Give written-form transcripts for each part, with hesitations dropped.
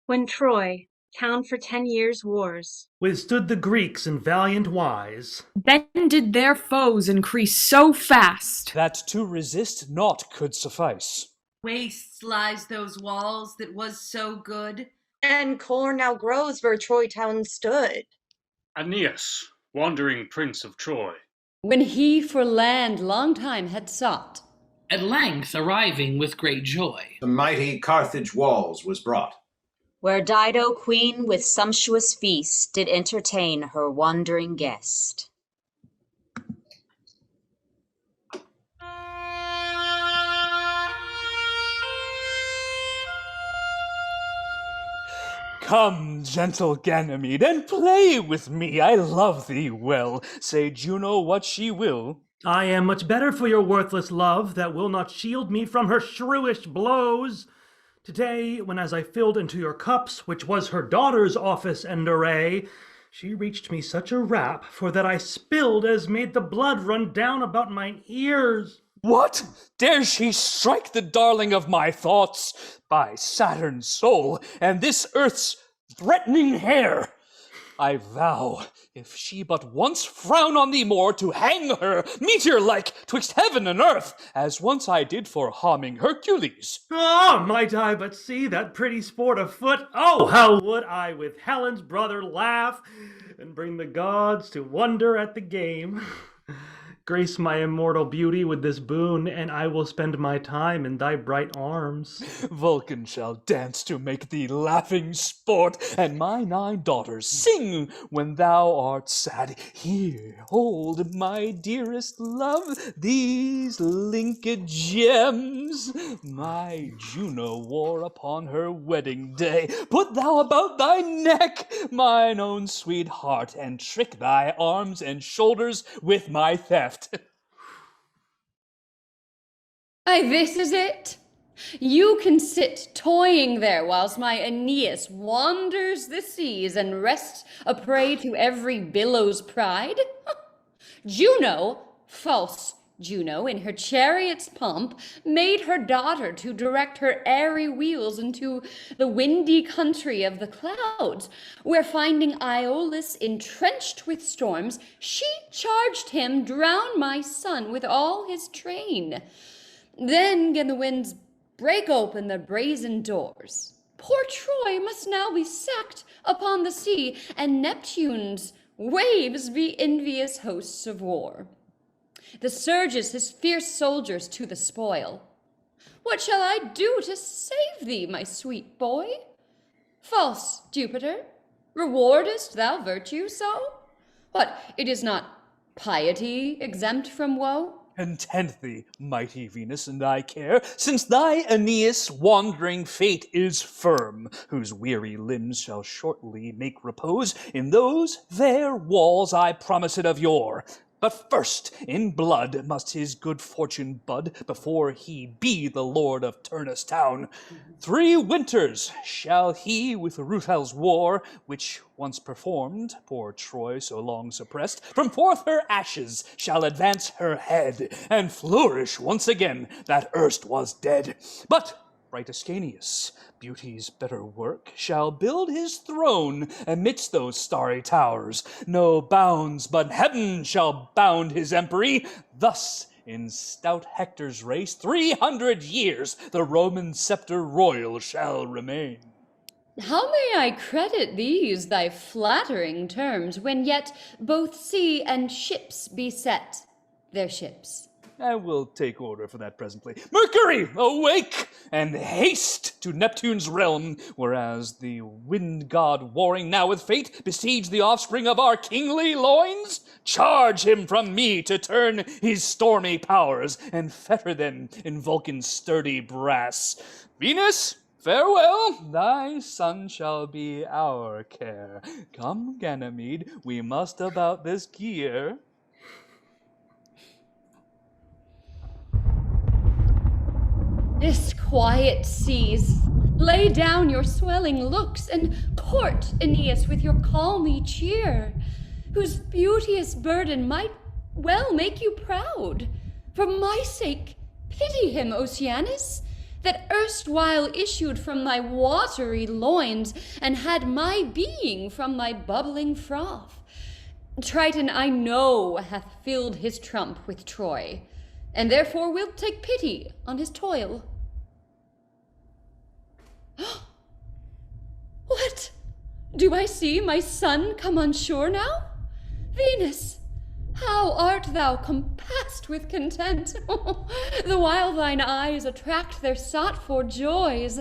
When Troy, town for 10 years' wars, withstood the Greeks in valiant wise, then did their foes increase so fast that to resist naught could suffice. Waste lies those walls that was so good, and corn now grows where Troy town stood. Aeneas, wandering prince of Troy, when he for land long time had sought, at length arriving with great joy, the mighty Carthage walls was brought, where Dido queen with sumptuous feast did entertain her wandering guest. Come, gentle Ganymede, and play with me. I love thee well. Say Juno what she will. I am much better for your worthless love, that will not shield me from her shrewish blows. Today, when as I filled into your cups, which was her daughter's office and array, she reached me such a rap, for that I spilled as made the blood run down about mine ears. What? Dare she strike the darling of my thoughts? By Saturn's soul, and this earth's threatening hair, I vow, if she but once frown on thee more, to hang her, meteor-like, twixt heaven and earth, as once I did for harming Hercules. Oh, might I but see that pretty sport afoot! Oh, how would I with Helen's brother laugh, and bring the gods to wonder at the game. Grace my immortal beauty with this boon, and I will spend my time in thy bright arms. Vulcan shall dance to make thee laughing sport, and my 9 daughters sing when thou art sad. Here, hold, my dearest love, these linked gems my Juno wore upon her wedding day. Put thou about thy neck, mine own sweetheart, and trick thy arms and shoulders with my theft. Aye, this is it. You can sit toying there whilst my Aeneas wanders the seas and rests a prey to every billow's pride. Juno, false Juno, in her chariot's pomp, made her daughter to direct her airy wheels into the windy country of the clouds, where finding Iolus entrenched with storms, she charged him drown my son with all his train. Then gan the winds break open the brazen doors. Poor Troy must now be sacked upon the sea, and Neptune's waves be envious hosts of war. The surges his fierce soldiers to the spoil. What shall I do to save thee, my sweet boy? False Jupiter, rewardest thou virtue so? What, it is not piety exempt from woe? Content thee, mighty Venus, in thy care, since thy Aeneas' wandering fate is firm, whose weary limbs shall shortly make repose in those fair walls I promised of yore. But first in blood must his good fortune bud, before he be the lord of Turnus town. 3 winters shall he with Ruthel's war, which once performed, poor Troy so long suppressed, from forth her ashes shall advance her head, and flourish once again that erst was dead. But bright Ascanius, beauty's better work, shall build his throne amidst those starry towers. No bounds but heaven shall bound his empery. Thus in stout Hector's race 300 years the Roman scepter royal shall remain. How may I credit these thy flattering terms, when yet both sea and ships beset their ships? I will take order for that presently. Mercury, awake, and haste to Neptune's realm, whereas the wind god, warring now with fate, besiege the offspring of our kingly loins. Charge him from me to turn his stormy powers, and fetter them in Vulcan's sturdy brass. Venus, farewell, thy son shall be our care. Come, Ganymede, we must about this gear. Disquiet seas, lay down your swelling looks, and court Aeneas with your calmy cheer, whose beauteous burden might well make you proud. For my sake, pity him, Oceanus, that erstwhile issued from thy watery loins, and had my being from thy bubbling froth. Triton, I know, hath filled his trump with Troy, and therefore wilt take pity on his toil. What? Do I see my son come on shore now? Venus, how art thou compassed with content, the while thine eyes attract their sought-for joys.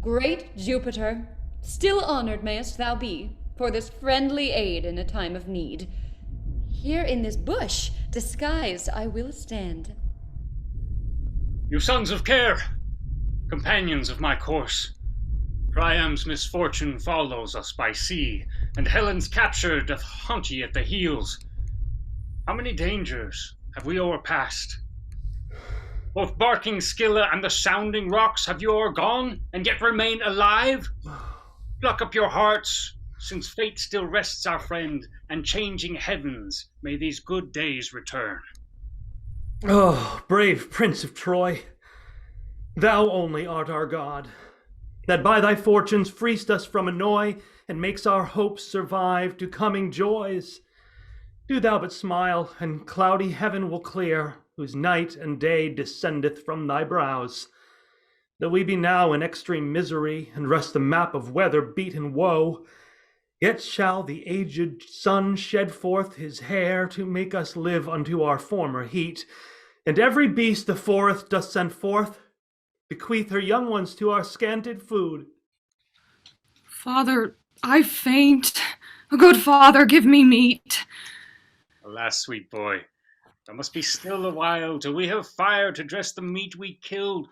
Great Jupiter, still honored mayest thou be for this friendly aid in a time of need. Here in this bush, disguised, I will stand. You sons of care, companions of my course, Priam's misfortune follows us by sea, and Helen's capture doth haunt ye at the heels. How many dangers have we o'erpassed? Both barking Scylla and the sounding rocks have you o'ergone, and yet remain alive? Pluck up your hearts, since fate still rests our friend, and changing heavens may these good days return. Oh, brave Prince of Troy, thou only art our God, that by thy fortunes freest us from annoy, and makes our hopes survive to coming joys. Do thou but smile, and cloudy heaven will clear, whose night and day descendeth from thy brows. Though we be now in extreme misery, and rest the map of weather-beaten woe, yet shall the aged sun shed forth his hair to make us live unto our former heat, and every beast the forest doth send forth, bequeath her young ones to our scanted food. Father, I faint. Good father, give me meat. Alas, sweet boy, thou must be still a while till we have fire to dress the meat we killed.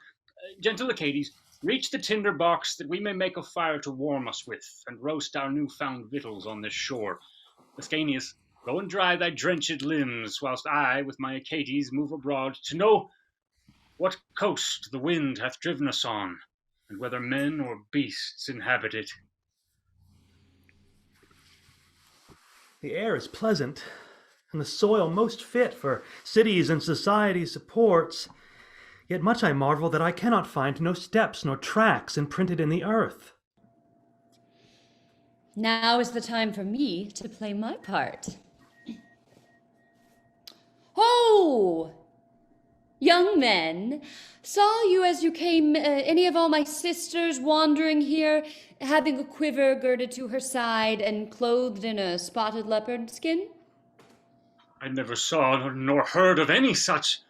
Gentle Achates, reach the tinder box that we may make a fire to warm us with, and roast our new-found victuals on this shore. Ascanius, go and dry thy drenched limbs, whilst I, with my Achates, move abroad to know what coast the wind hath driven us on, and whether men or beasts inhabit it. The air is pleasant, and the soil most fit for cities and society supports. Yet much I marvel that I cannot find no steps nor tracks imprinted in the earth. Now is the time for me to play my part. Ho! Young men, saw you as you came any of all my sisters wandering here, having a quiver girded to her side and clothed in a spotted leopard skin? I never saw nor heard of any such.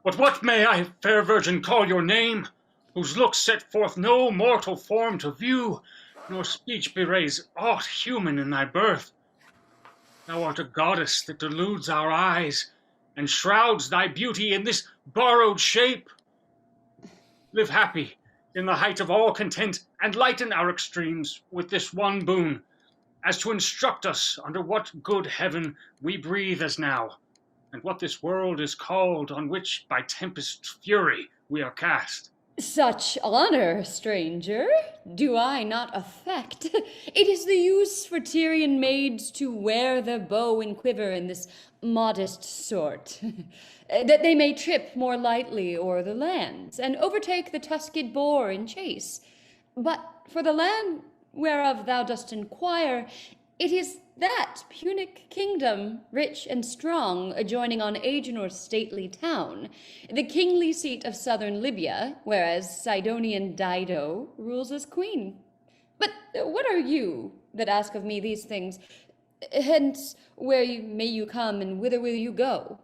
But what may I, fair virgin, call your name, whose looks set forth no mortal form to view, nor speech betrays aught human in thy birth? Thou art a goddess that deludes our eyes, and shrouds thy beauty in this borrowed shape. Live happy in the height of all content, and lighten our extremes with this one boon, as to instruct us under what good heaven we breathe as now, and what this world is called on which by tempest's fury we are cast. Such honor, stranger, do I not affect? It is the use for Tyrian maids to wear their bow and quiver in this modest sort, that they may trip more lightly o'er the lands, and overtake the tusked boar in chase. But for the land whereof thou dost inquire, it is that Punic kingdom, rich and strong, adjoining on Agenor's stately town, the kingly seat of southern Libya, whereas Sidonian Dido rules as queen. But what are you that ask of me these things? Hence, where may you come, and whither will you go?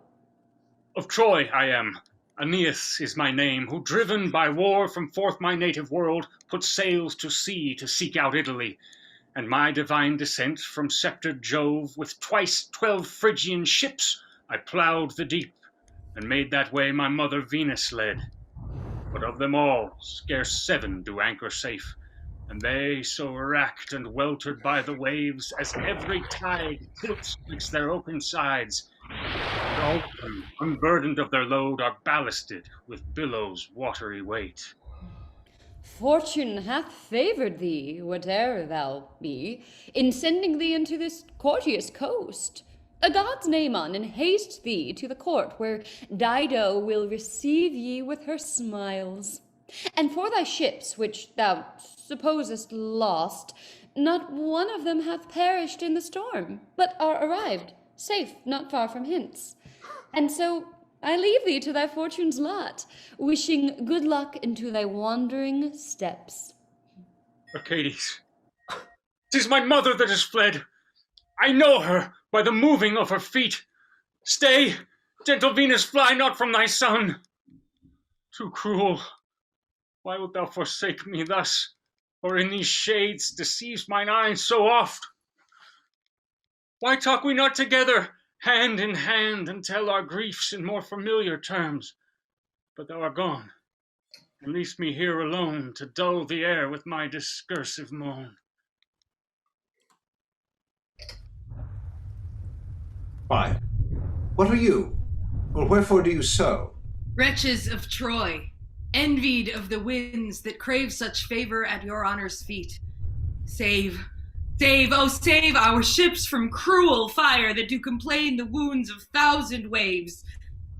Of Troy I am. Aeneas is my name, who, driven by war from forth my native world, put sails to sea to seek out Italy. And my divine descent from sceptred Jove, with twice 12 Phrygian ships, I ploughed the deep, and made that way my mother Venus led. But of them all, scarce 7 do anchor safe, and they so racked and weltered by the waves, as every tide tilts twixt their open sides. And all of them, unburdened of their load, are ballasted with billows' watery weight. Fortune hath favoured thee, whate'er thou be, in sending thee into this courteous coast. A god's name on, and haste thee to the court, where Dido will receive ye with her smiles. And for thy ships, which thou supposest lost, not one of them hath perished in the storm, but are arrived, safe not far from hence. And so I leave thee to thy fortune's lot, wishing good luck into thy wandering steps. Arcades, 'tis my mother that has fled. I know her by the moving of her feet. Stay, gentle Venus, fly not from thy son. Too cruel, why wilt thou forsake me thus, or in these shades deceives mine eyes so oft? Why talk we not together, hand in hand, and tell our griefs in more familiar terms? But thou art gone, and leavest me here alone to dull the air with my discursive moan. Why? What are you? Or wherefore do you sow? Wretches of Troy, envied of the winds that crave such favor at your honor's feet. Save, oh save our ships from cruel fire that do complain the wounds of 1,000 waves,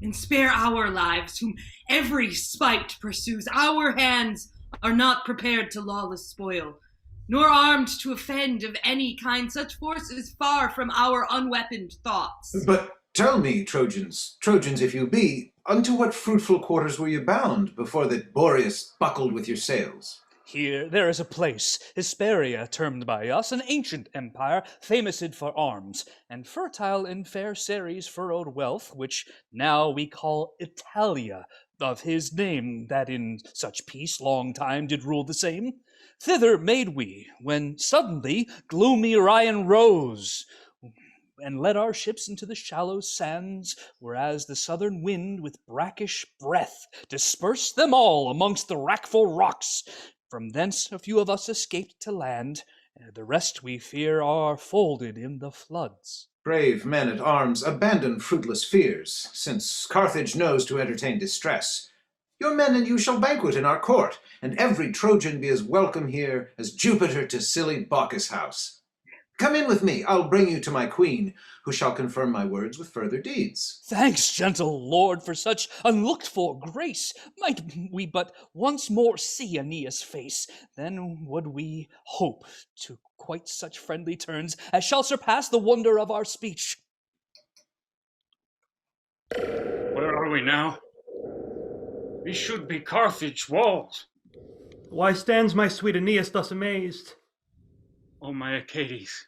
and spare our lives, whom every spite pursues. Our hands are not prepared to lawless spoil, nor armed to offend of any kind. Such force is far from our unweaponed thoughts. But tell me, Trojans if you be, unto what fruitful quarters were you bound before that Boreas buckled with your sails? Here there is a place, Hesperia termed by us, an ancient empire, famoused for arms, and fertile in fair Ceres' furrowed wealth, which now we call Italia, of his name that in such peace long time did rule the same. Thither made we, when suddenly gloomy Orion rose, and led our ships into the shallow sands, whereas the southern wind with brackish breath dispersed them all amongst the wrackful rocks. From thence a few of us escaped to land, and the rest we fear are folded in the floods. Brave men at arms, abandon fruitless fears, since Carthage knows to entertain distress. Your men and you shall banquet in our court, and every Trojan be as welcome here as Jupiter to silly Bacchus' house. Come in with me, I'll bring you to my queen, who shall confirm my words with further deeds. Thanks, gentle lord, for such unlooked-for grace. Might we but once more see Aeneas' face, then would we hope to quite such friendly turns as shall surpass the wonder of our speech. Where are we now? These should be Carthage walls. Why stands my sweet Aeneas thus amazed? O my Arcades,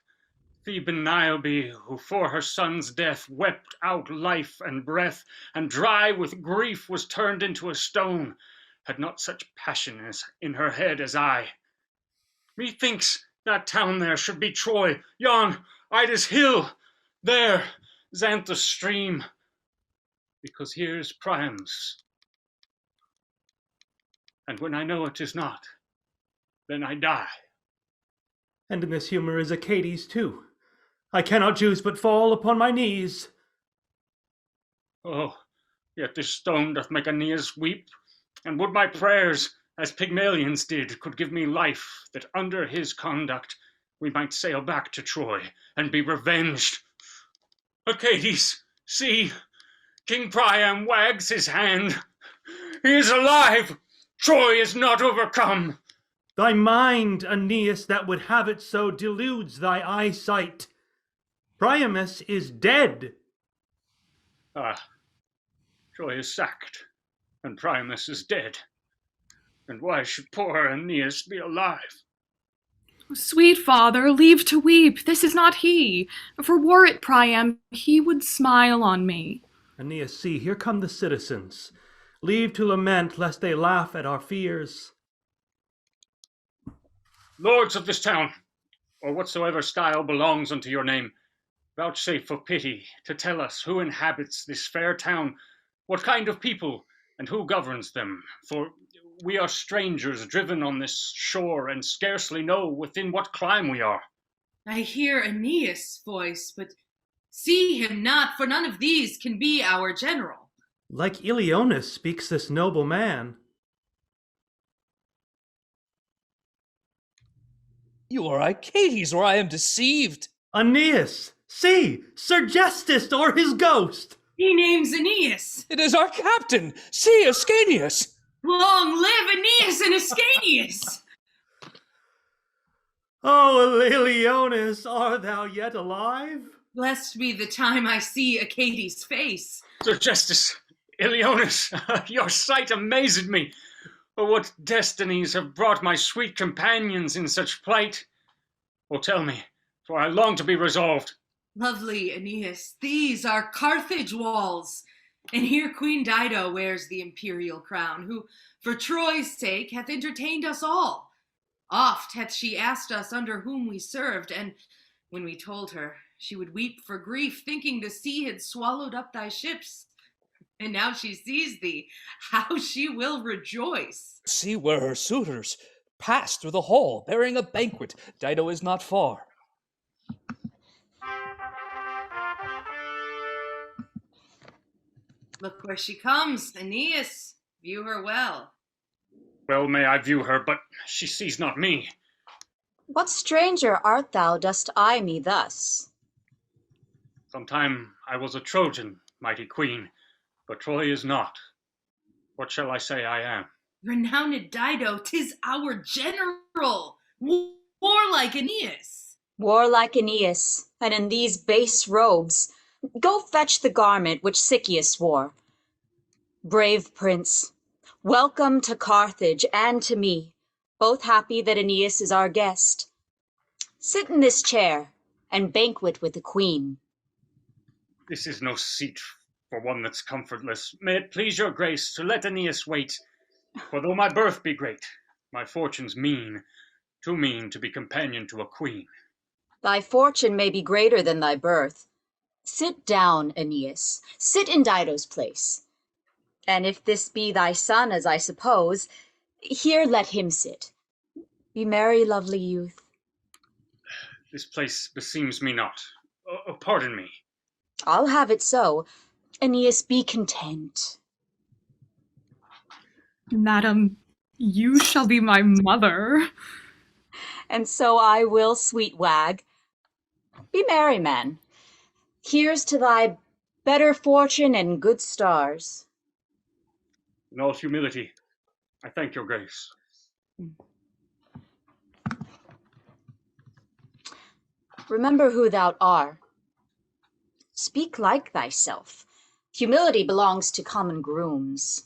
Theban Niobe, who for her son's death wept out life and breath, and dry with grief was turned into a stone, had not such passion in her head as I. Methinks that town there should be Troy, yon Ida's hill, there Xanthus' stream, because here's Priam's. And when I know it is not, then I die. And in this humour is Arcades too. I cannot choose but fall upon my knees. Oh, yet this stone doth make Aeneas weep, and would my prayers, as Pygmalion's did, could give me life, that under his conduct we might sail back to Troy and be revenged. Arcades, see, King Priam wags his hand. He is alive! Troy is not overcome! Thy mind, Aeneas, that would have it so, deludes thy eyesight. Priamus is dead. Ah, Troy is sacked, and Priamus is dead. And why should poor Aeneas be alive? Sweet father, leave to weep. This is not he. For were it Priam, he would smile on me. Aeneas, see, here come the citizens. Leave to lament, lest they laugh at our fears. Lords of this town, or whatsoever style belongs unto your name, vouchsafe for pity to tell us who inhabits this fair town, what kind of people, and who governs them. For we are strangers driven on this shore, and scarcely know within what clime we are. I hear Aeneas' voice, but see him not, for none of these can be our general. Like Ilionis speaks this noble man. You are Arcades, or I am deceived. Aeneas, see, Sergestus or his ghost. He names Aeneas. It is our captain. See, Ascanius. Long live Aeneas and Ascanius! Oh, Ilionis, art thou yet alive? Blessed be the time I see Achates' face. Sir Justice, Ilionis, your sight amazed me. Oh, what destinies have brought my sweet companions in such plight? Oh, tell me, for I long to be resolved. Lovely Aeneas, these are Carthage walls, and here Queen Dido wears the imperial crown, who, for Troy's sake, hath entertained us all. Oft hath she asked us under whom we served, and when we told her, she would weep for grief, thinking the sea had swallowed up thy ships. And now she sees thee, how she will rejoice. See where her suitors pass through the hall, bearing a banquet. Dido is not far. Look where she comes, Aeneas. View her well. Well may I view her, but she sees not me. What stranger art thou, dost eye me thus? Sometime I was a Trojan, mighty queen, but Troy is not. What shall I say I am? Renowned Dido, 'tis our general, warlike Aeneas. Warlike Aeneas, and in these base robes, go fetch the garment which Sycius wore. Brave prince, welcome to Carthage and to me, both happy that Aeneas is our guest. Sit in this chair and banquet with the queen. This is no seat for one that's comfortless. May it please your grace to let Aeneas wait. For though my birth be great, my fortune's mean, too mean to be companion to a queen. Thy fortune may be greater than thy birth. Sit down, Aeneas. Sit in Dido's place. And if this be thy son, as I suppose, here let him sit. Be merry, lovely youth. This place beseems me not. Pardon me. I'll have it so. Aeneas, be content. Madam, you shall be my mother. And so I will, sweet wag. Be merry, man. Here's to thy better fortune and good stars. In all humility, I thank your grace. Remember who thou art. Speak like thyself. Humility belongs to common grooms.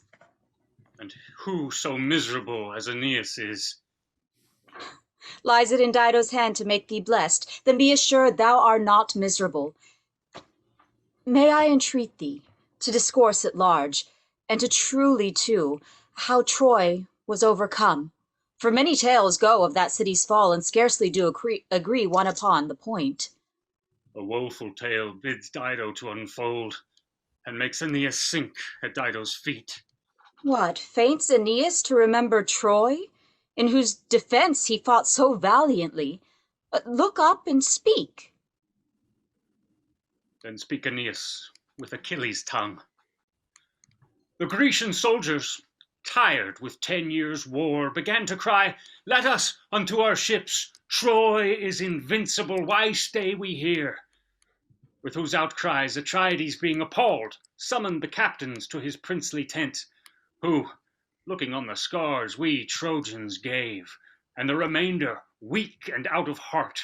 And who so miserable as Aeneas is? Lies it in Dido's hand to make thee blessed, then be assured thou art not miserable. May I entreat thee to discourse at large, and to truly, too, how Troy was overcome. For many tales go of that city's fall, and scarcely do agree one upon the point. A woeful tale bids Dido to unfold, and makes Aeneas sink at Dido's feet. What, faints Aeneas to remember Troy, in whose defense he fought so valiantly? Look up and speak. Then speak Aeneas with Achilles' tongue. The Grecian soldiers, tired with 10 years' war, began to cry, "Let us unto our ships. Troy is invincible. Why stay we here?" With whose outcries Atrides, being appalled, summoned the captains to his princely tent, who, looking on the scars we Trojans gave, and the remainder, weak and out of heart,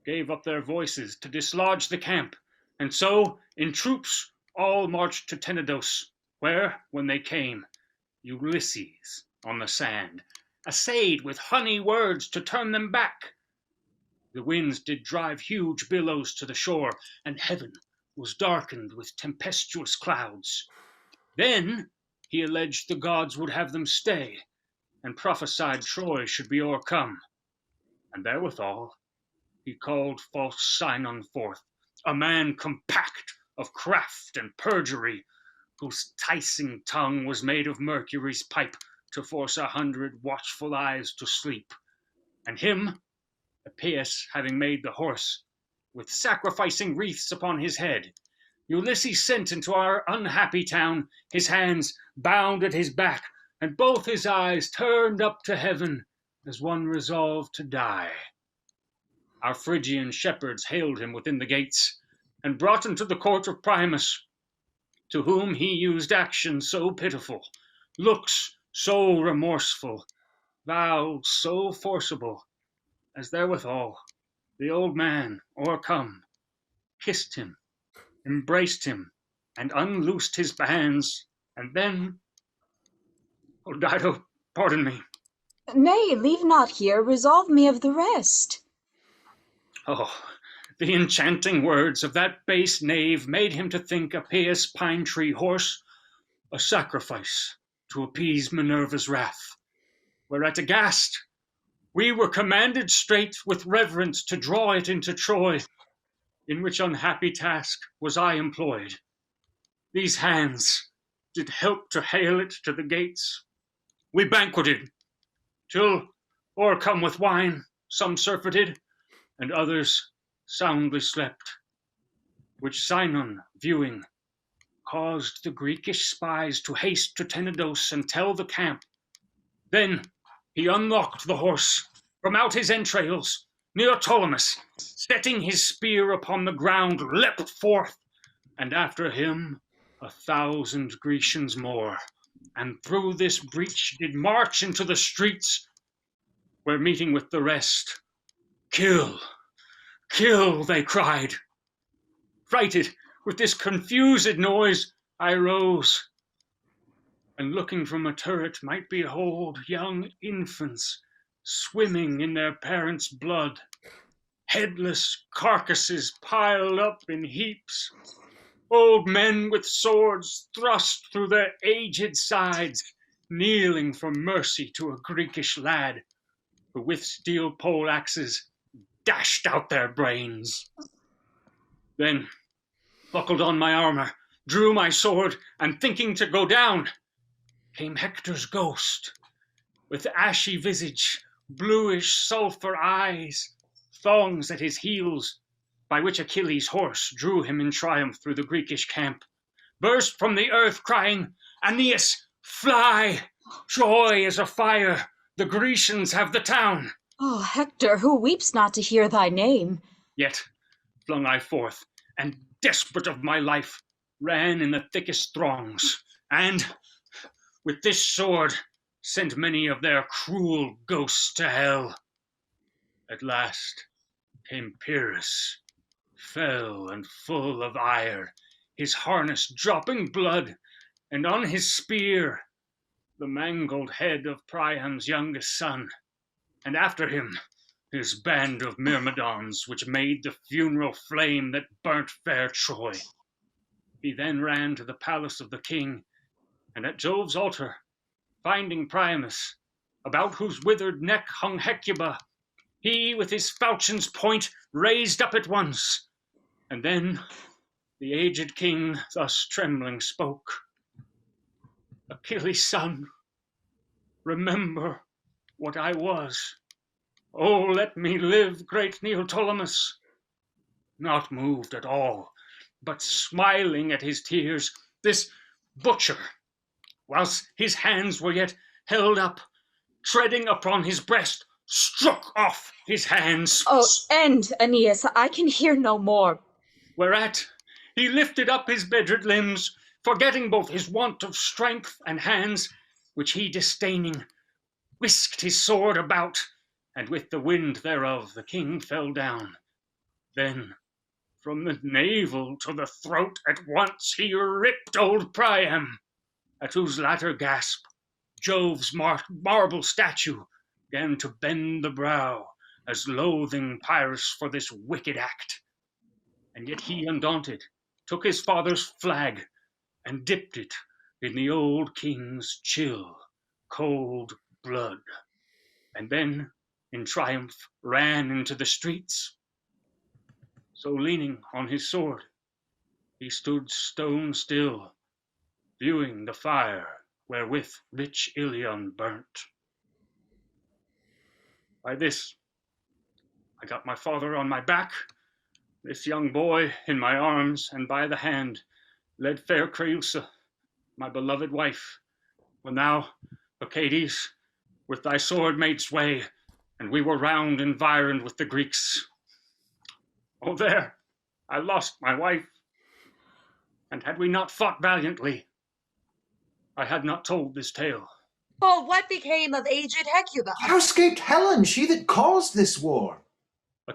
gave up their voices to dislodge the camp, and so, in troops, all marched to Tenedos, where, when they came, Ulysses, on the sand, essayed with honey words to turn them back. The winds did drive huge billows to the shore, and heaven was darkened with tempestuous clouds. Then he alleged the gods would have them stay, and prophesied Troy should be o'ercome. And therewithal he called false Sinon forth, a man compact of craft and perjury, whose ticing tongue was made of Mercury's pipe to force 100 watchful eyes to sleep. And him, Epeius having made the horse, with sacrificing wreaths upon his head, Ulysses sent into our unhappy town, his hands bound at his back, and both his eyes turned up to heaven, as one resolved to die. Our Phrygian shepherds haled him within the gates, and brought him to the court of Priamus, to whom he used action so pitiful, looks so remorseful, thou so forcible, as therewithal the old man, o'ercome, kissed him, embraced him, and unloosed his bands, and then, oh, Dido, pardon me. Nay, leave not here, resolve me of the rest. Oh, the enchanting words of that base knave made him to think a pious pine tree horse a sacrifice to appease Minerva's wrath, whereat aghast we were commanded straight with reverence to draw it into Troy, in which unhappy task was I employed. These hands did help to hale it to the gates. We banqueted, till, o'ercome with wine, some surfeited, and others soundly slept, which Sinon, viewing, caused the Greekish spies to haste to Tenedos and tell the camp. Then he unlocked the horse from out his entrails. Neoptolemus, setting his spear upon the ground, leapt forth, and after him 1,000 Grecians more, and through this breach did march into the streets, where meeting with the rest, "Kill, kill," they cried. Frighted with this confused noise, I rose, and looking from a turret might behold young infants swimming in their parents' blood, headless carcasses piled up in heaps, old men with swords thrust through their aged sides, kneeling for mercy to a Greekish lad, who with steel pole axes dashed out their brains. Then buckled on my armor, drew my sword, and thinking to go down, came Hector's ghost, with ashy visage, bluish sulphur eyes, thongs at his heels, by which Achilles' horse drew him in triumph through the Greekish camp, burst from the earth, crying, "Aeneas, fly! Troy is afire, the Grecians have the town." Oh, Hector, who weeps not to hear thy name? Yet flung I forth, and desperate of my life, ran in the thickest throngs, and with this sword sent many of their cruel ghosts to hell. At last came Pyrrhus, fell and full of ire, his harness dropping blood, and on his spear the mangled head of Priam's youngest son, and after him his band of Myrmidons, which made the funeral flame that burnt fair Troy. He then ran to the palace of the king, and at Jove's altar, finding Priamus, about whose withered neck hung Hecuba, he with his falchion's point raised up at once, and then the aged king thus trembling spoke, "Achilles' son, remember what I was. Oh, let me live, great Neoptolemus." Not moved at all, but smiling at his tears, this butcher, whilst his hands were yet held up, treading upon his breast, struck off his hands. Oh, end, Aeneas, I can hear no more. Whereat he lifted up his bedrid limbs, forgetting both his want of strength and hands, which he disdaining, whisked his sword about, and with the wind thereof the king fell down. Then from the navel to the throat at once he ripped old Priam, at whose latter gasp Jove's marble statue gan to bend the brow, as loathing Pyrrhus for this wicked act. And yet he, undaunted, took his father's flag and dipped it in the old king's chill, cold blood, and then in triumph ran into the streets. So leaning on his sword, he stood stone still, viewing the fire wherewith rich Ilion burnt. By this, I got my father on my back, this young boy in my arms, and by the hand led fair Creusa, my beloved wife, when thou, Bacchides, with thy sword made sway, and we were round environed with the Greeks. Oh, there I lost my wife, and had we not fought valiantly, I had not told this tale. Oh, what became of aged Hecuba? How escaped Helen, she that caused this war?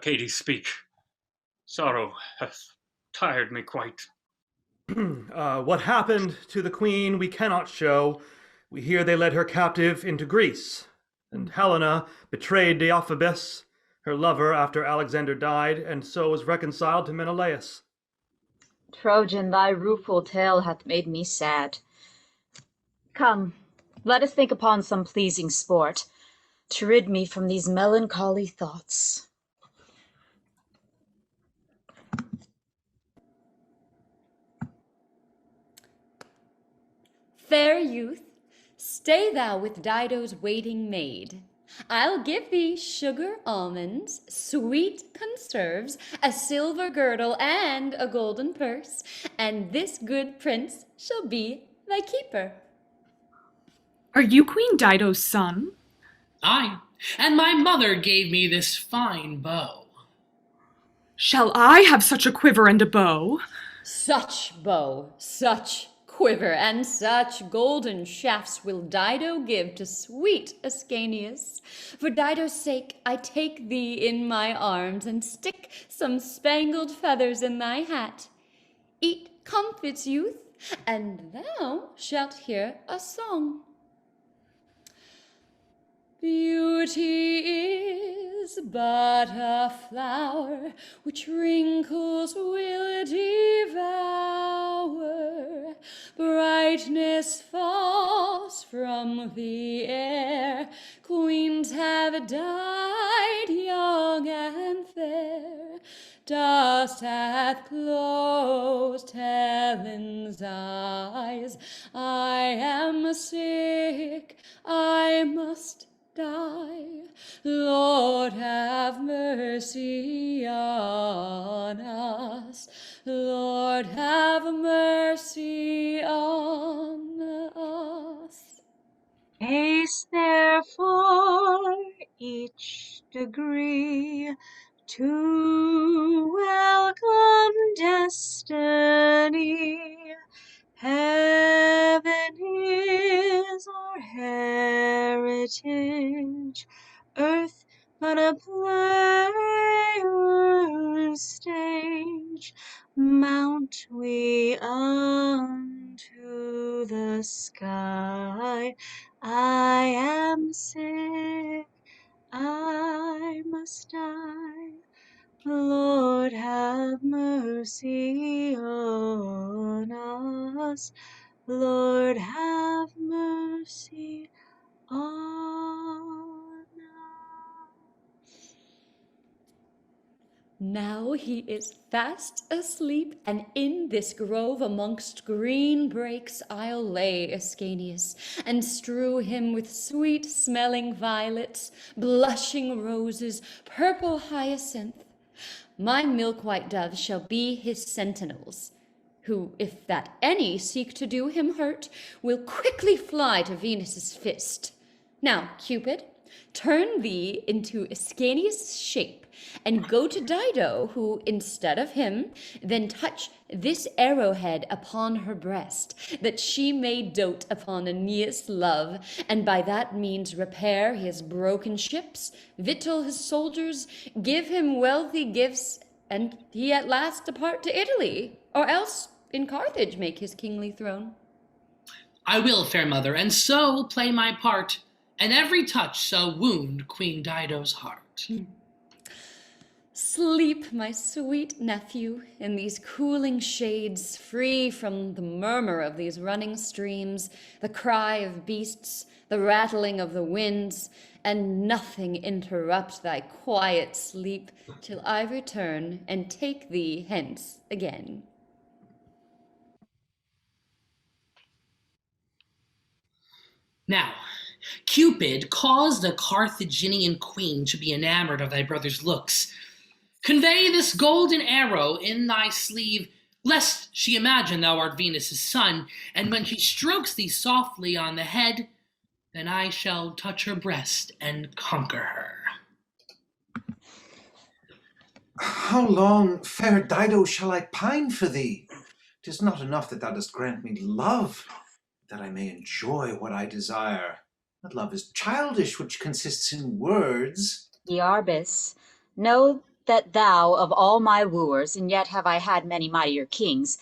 Lady, speak. Sorrow hath tired me quite. What happened to the queen we cannot show. We hear they led her captive into Greece, and Helena betrayed Deiphobus, her lover, after Alexander died, and so was reconciled to Menelaus. Trojan, thy rueful tale hath made me sad. Come, let us think upon some pleasing sport, to rid me from these melancholy thoughts. Fair youth, stay thou with Dido's waiting maid. I'll give thee sugar almonds, sweet conserves, a silver girdle, and a golden purse, and this good prince shall be thy keeper. Are you Queen Dido's son? Aye, and my mother gave me this fine bow. Shall I have such a quiver and a bow? Such bow, such quiver, and such golden shafts will Dido give to sweet Ascanius. For Dido's sake I take thee in my arms, and stick some spangled feathers in thy hat. Eat comfits, youth, and thou shalt hear a song. Beauty is but a flower which wrinkles will devour. Brightness falls from the air. Queens have died young and fair. Dust hath closed Helen's eyes. I am sick, I must die. Lord, have mercy on us. Lord, have mercy on us. Haste therefore each degree to welcome destiny. Heaven is our heritage, earth but a player's stage. Mount we unto the sky. I am sick, I must die. Lord, have mercy on us. Lord, have mercy on us. Now he is fast asleep, and in this grove amongst green brakes I'll lay Ascanius, and strew him with sweet-smelling violets, blushing roses, purple hyacinth. My milk-white doves shall be his sentinels, who, if that any seek to do him hurt, will quickly fly to Venus's fist. Now, Cupid, turn thee into Ascanius' shape, and go to Dido, who, instead of him, then touch this arrowhead upon her breast, that she may dote upon Aeneas' love, and by that means repair his broken ships, victual his soldiers, give him wealthy gifts, and he at last depart to Italy, or else in Carthage make his kingly throne. I will, fair mother, and so play my part, and every touch shall wound Queen Dido's heart. Sleep, my sweet nephew, in these cooling shades, free from the murmur of these running streams, the cry of beasts, the rattling of the winds, and nothing interrupt thy quiet sleep till I return and take thee hence again. Now, Cupid caused the Carthaginian queen to be enamored of thy brother's looks. Convey this golden arrow in thy sleeve, lest she imagine thou art Venus' son, and when she strokes thee softly on the head, then I shall touch her breast and conquer her. How long, fair Dido, shall I pine for thee? 'Tis not enough that thou dost grant me love, that I may enjoy what I desire. That love is childish which consists in words. Iarbis, know that thou of all my wooers, and yet have I had many mightier kings,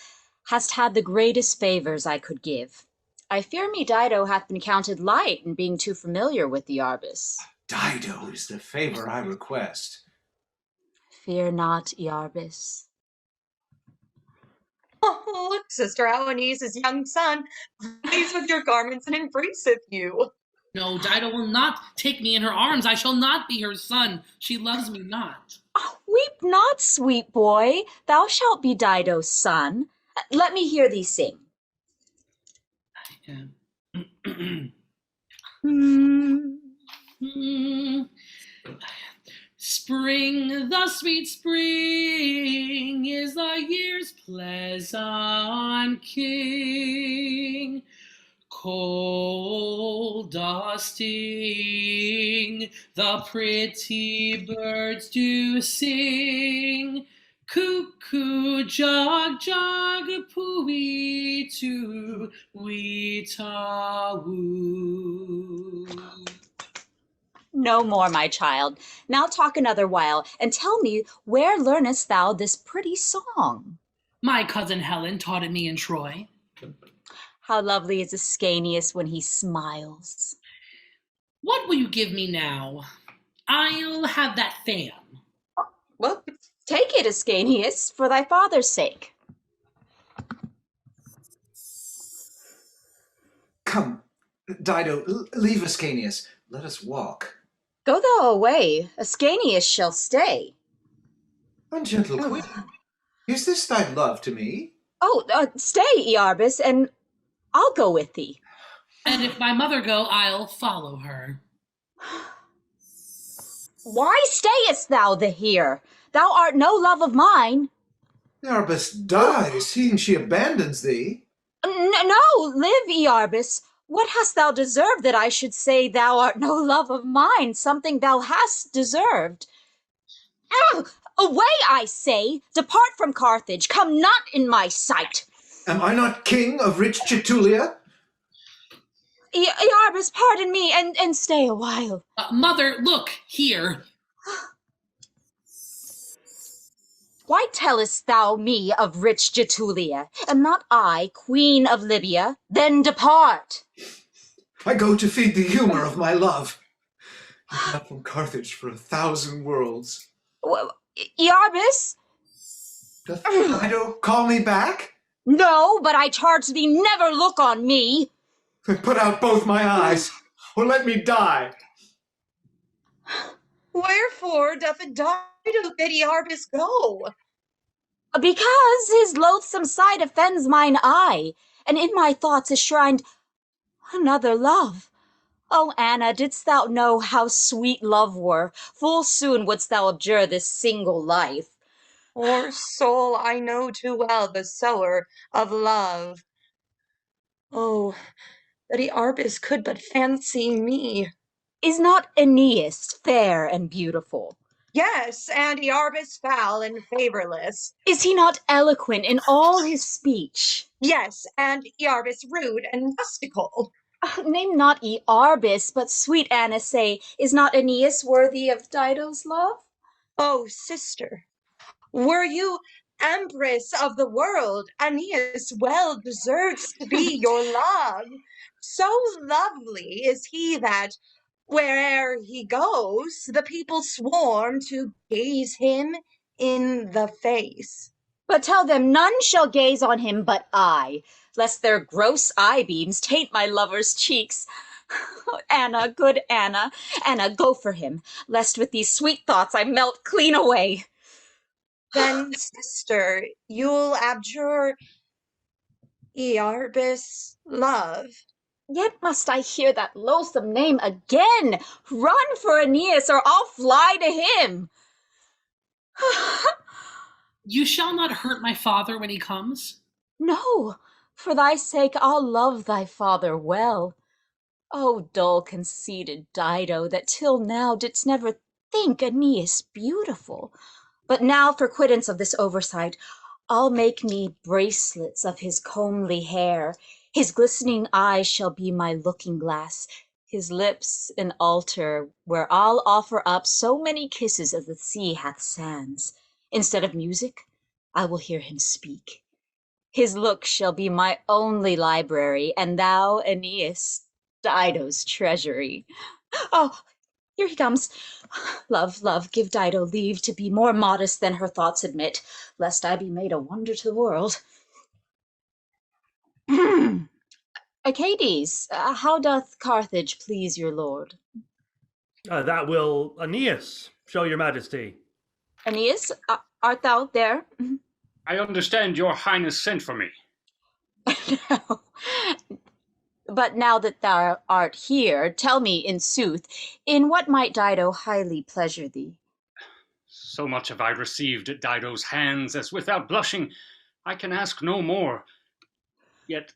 hast had the greatest favours I could give. I fear me Dido hath been counted light in being too familiar with Iarbis. Dido is the favour I request. Fear not, Iarbis. Oh, look, Sister Aeneas' young son plays with your garments and embraceth you. No, Dido will not take me in her arms. I shall not be her son. She loves me not. Oh, weep not, sweet boy. Thou shalt be Dido's son. Let me hear thee sing. Spring, the sweet spring, is the year's pleasant king. Cold dusting, the pretty birds do sing. Cuckoo, jug, jug, poo-wee, too, wee-ta, woo. No more, my child. Now talk another while, and tell me, where learnest thou this pretty song? My cousin Helen taught it me in Troy. How lovely is Ascanius when he smiles. What will you give me now? I'll have that fan. Well, take it, Ascanius, for thy father's sake. Come, Dido, leave Ascanius. Let us walk. Go thou away. Ascanius shall stay. Ungentle queen, is this thy love to me? Oh, stay, Iarbis, and I'll go with thee. And if my mother go, I'll follow her. Why stayest thou here? Thou art no love of mine. Iarbis dies, seeing she abandons thee. No, live, Iarbis. What hast thou deserved that I should say thou art no love of mine, something thou hast deserved? Away, I say! Depart from Carthage, come not in my sight. Am I not king of rich Getulia? Iarbis, pardon me, and stay a while. Mother, look, here. Why tellest thou me of rich Getulia? Am not I queen of Libya? Then depart. I go to feed the humour of my love. Not from Carthage for 1,000 worlds. Iarbis? Doth Dido call me back? No, but I charge thee never look on me. Put out both my eyes, or let me die. Wherefore doth Dido bid Iarbis go? Because his loathsome sight offends mine eye, and in my thoughts is shrined another love. Oh, Anna, didst thou know how sweet love were, full soon wouldst thou abjure this single life. Poor soul, I know too well the sower of love. Oh, that Iarbis could but fancy me. Is not Aeneas fair and beautiful? Yes, and Iarbis foul and favourless. Is he not eloquent in all his speech? Yes, and Iarbis rude and rustical. Name not Iarbis, but sweet Anna, say, is not Aeneas worthy of Dido's love? Oh, sister, were you empress of the world, Aeneas well deserves to be your love. So lovely is he that, where'er he goes, the people swarm to gaze him in the face. But tell them none shall gaze on him but I, lest their gross eye-beams taint my lover's cheeks. Anna, good Anna, Anna, go for him, lest with these sweet thoughts I melt clean away. Then, sister, you'll abjure Iarbis' love. Yet must I hear that loathsome name again. Run for Aeneas, or I'll fly to him. You shall not hurt my father when he comes? No, for thy sake I'll love thy father well. O dull conceited Dido, that till now didst never think Aeneas beautiful. But now, for quittance of this oversight, I'll make me bracelets of his comely hair. His glistening eyes shall be my looking glass, his lips an altar where I'll offer up so many kisses as the sea hath sands. Instead of music, I will hear him speak. His look shall be my only library, and thou, Aeneas, Dido's treasury. Oh, here he comes. Love, love, give Dido leave to be more modest than her thoughts admit, lest I be made a wonder to the world. Achates, how doth Carthage please your lord? That will Aeneas show your majesty. Aeneas, art thou there? I understand your highness sent for me. No. But now that thou art here, tell me, in sooth, in what might Dido highly pleasure thee? So much have I received at Dido's hands, as without blushing I can ask no more. Yet,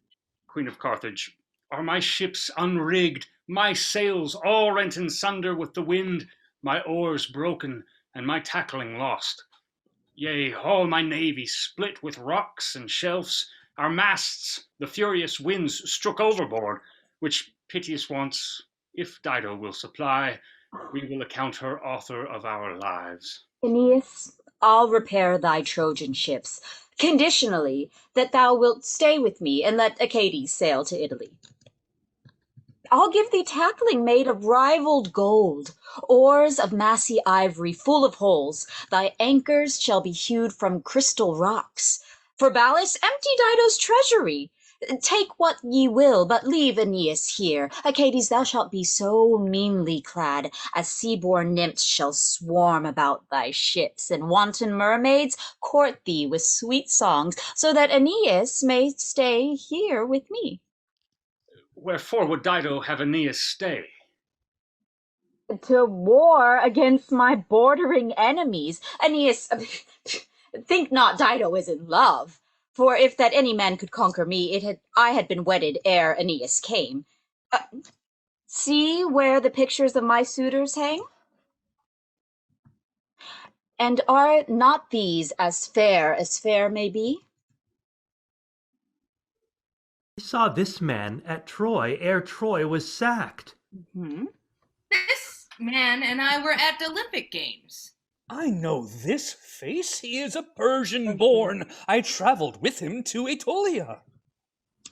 Queen of Carthage, are my ships unrigged, my sails all rent in sunder with the wind, my oars broken, and my tackling lost. Yea, all my navy split with rocks and shelves, our masts the furious winds strook overboard, which piteous wants, if Dido will supply, we will account her author of our lives. Aeneas, I'll repair thy Trojan ships, conditionally that thou wilt stay with me and let Achates sail to Italy. I'll give thee tackling made of rivaled gold, oars of massy ivory full of holes. Thy anchors shall be hewed from crystal rocks. For ballast, empty Dido's treasury. Take what ye will, but leave Aeneas here. Achates, thou shalt be so meanly clad, as sea-born nymphs shall swarm about thy ships, and wanton mermaids court thee with sweet songs, so that Aeneas may stay here with me. Wherefore would Dido have Aeneas stay? To war against my bordering enemies. Aeneas, think not Dido is in love, for if that any man could conquer me, I had been wedded ere Aeneas came. See where the pictures of my suitors hang? And are not these as fair may be? I saw this man at Troy ere Troy was sacked. This man and I were at Olympic Games. I know this face. He is a Persian born. I traveled with him to Aetolia.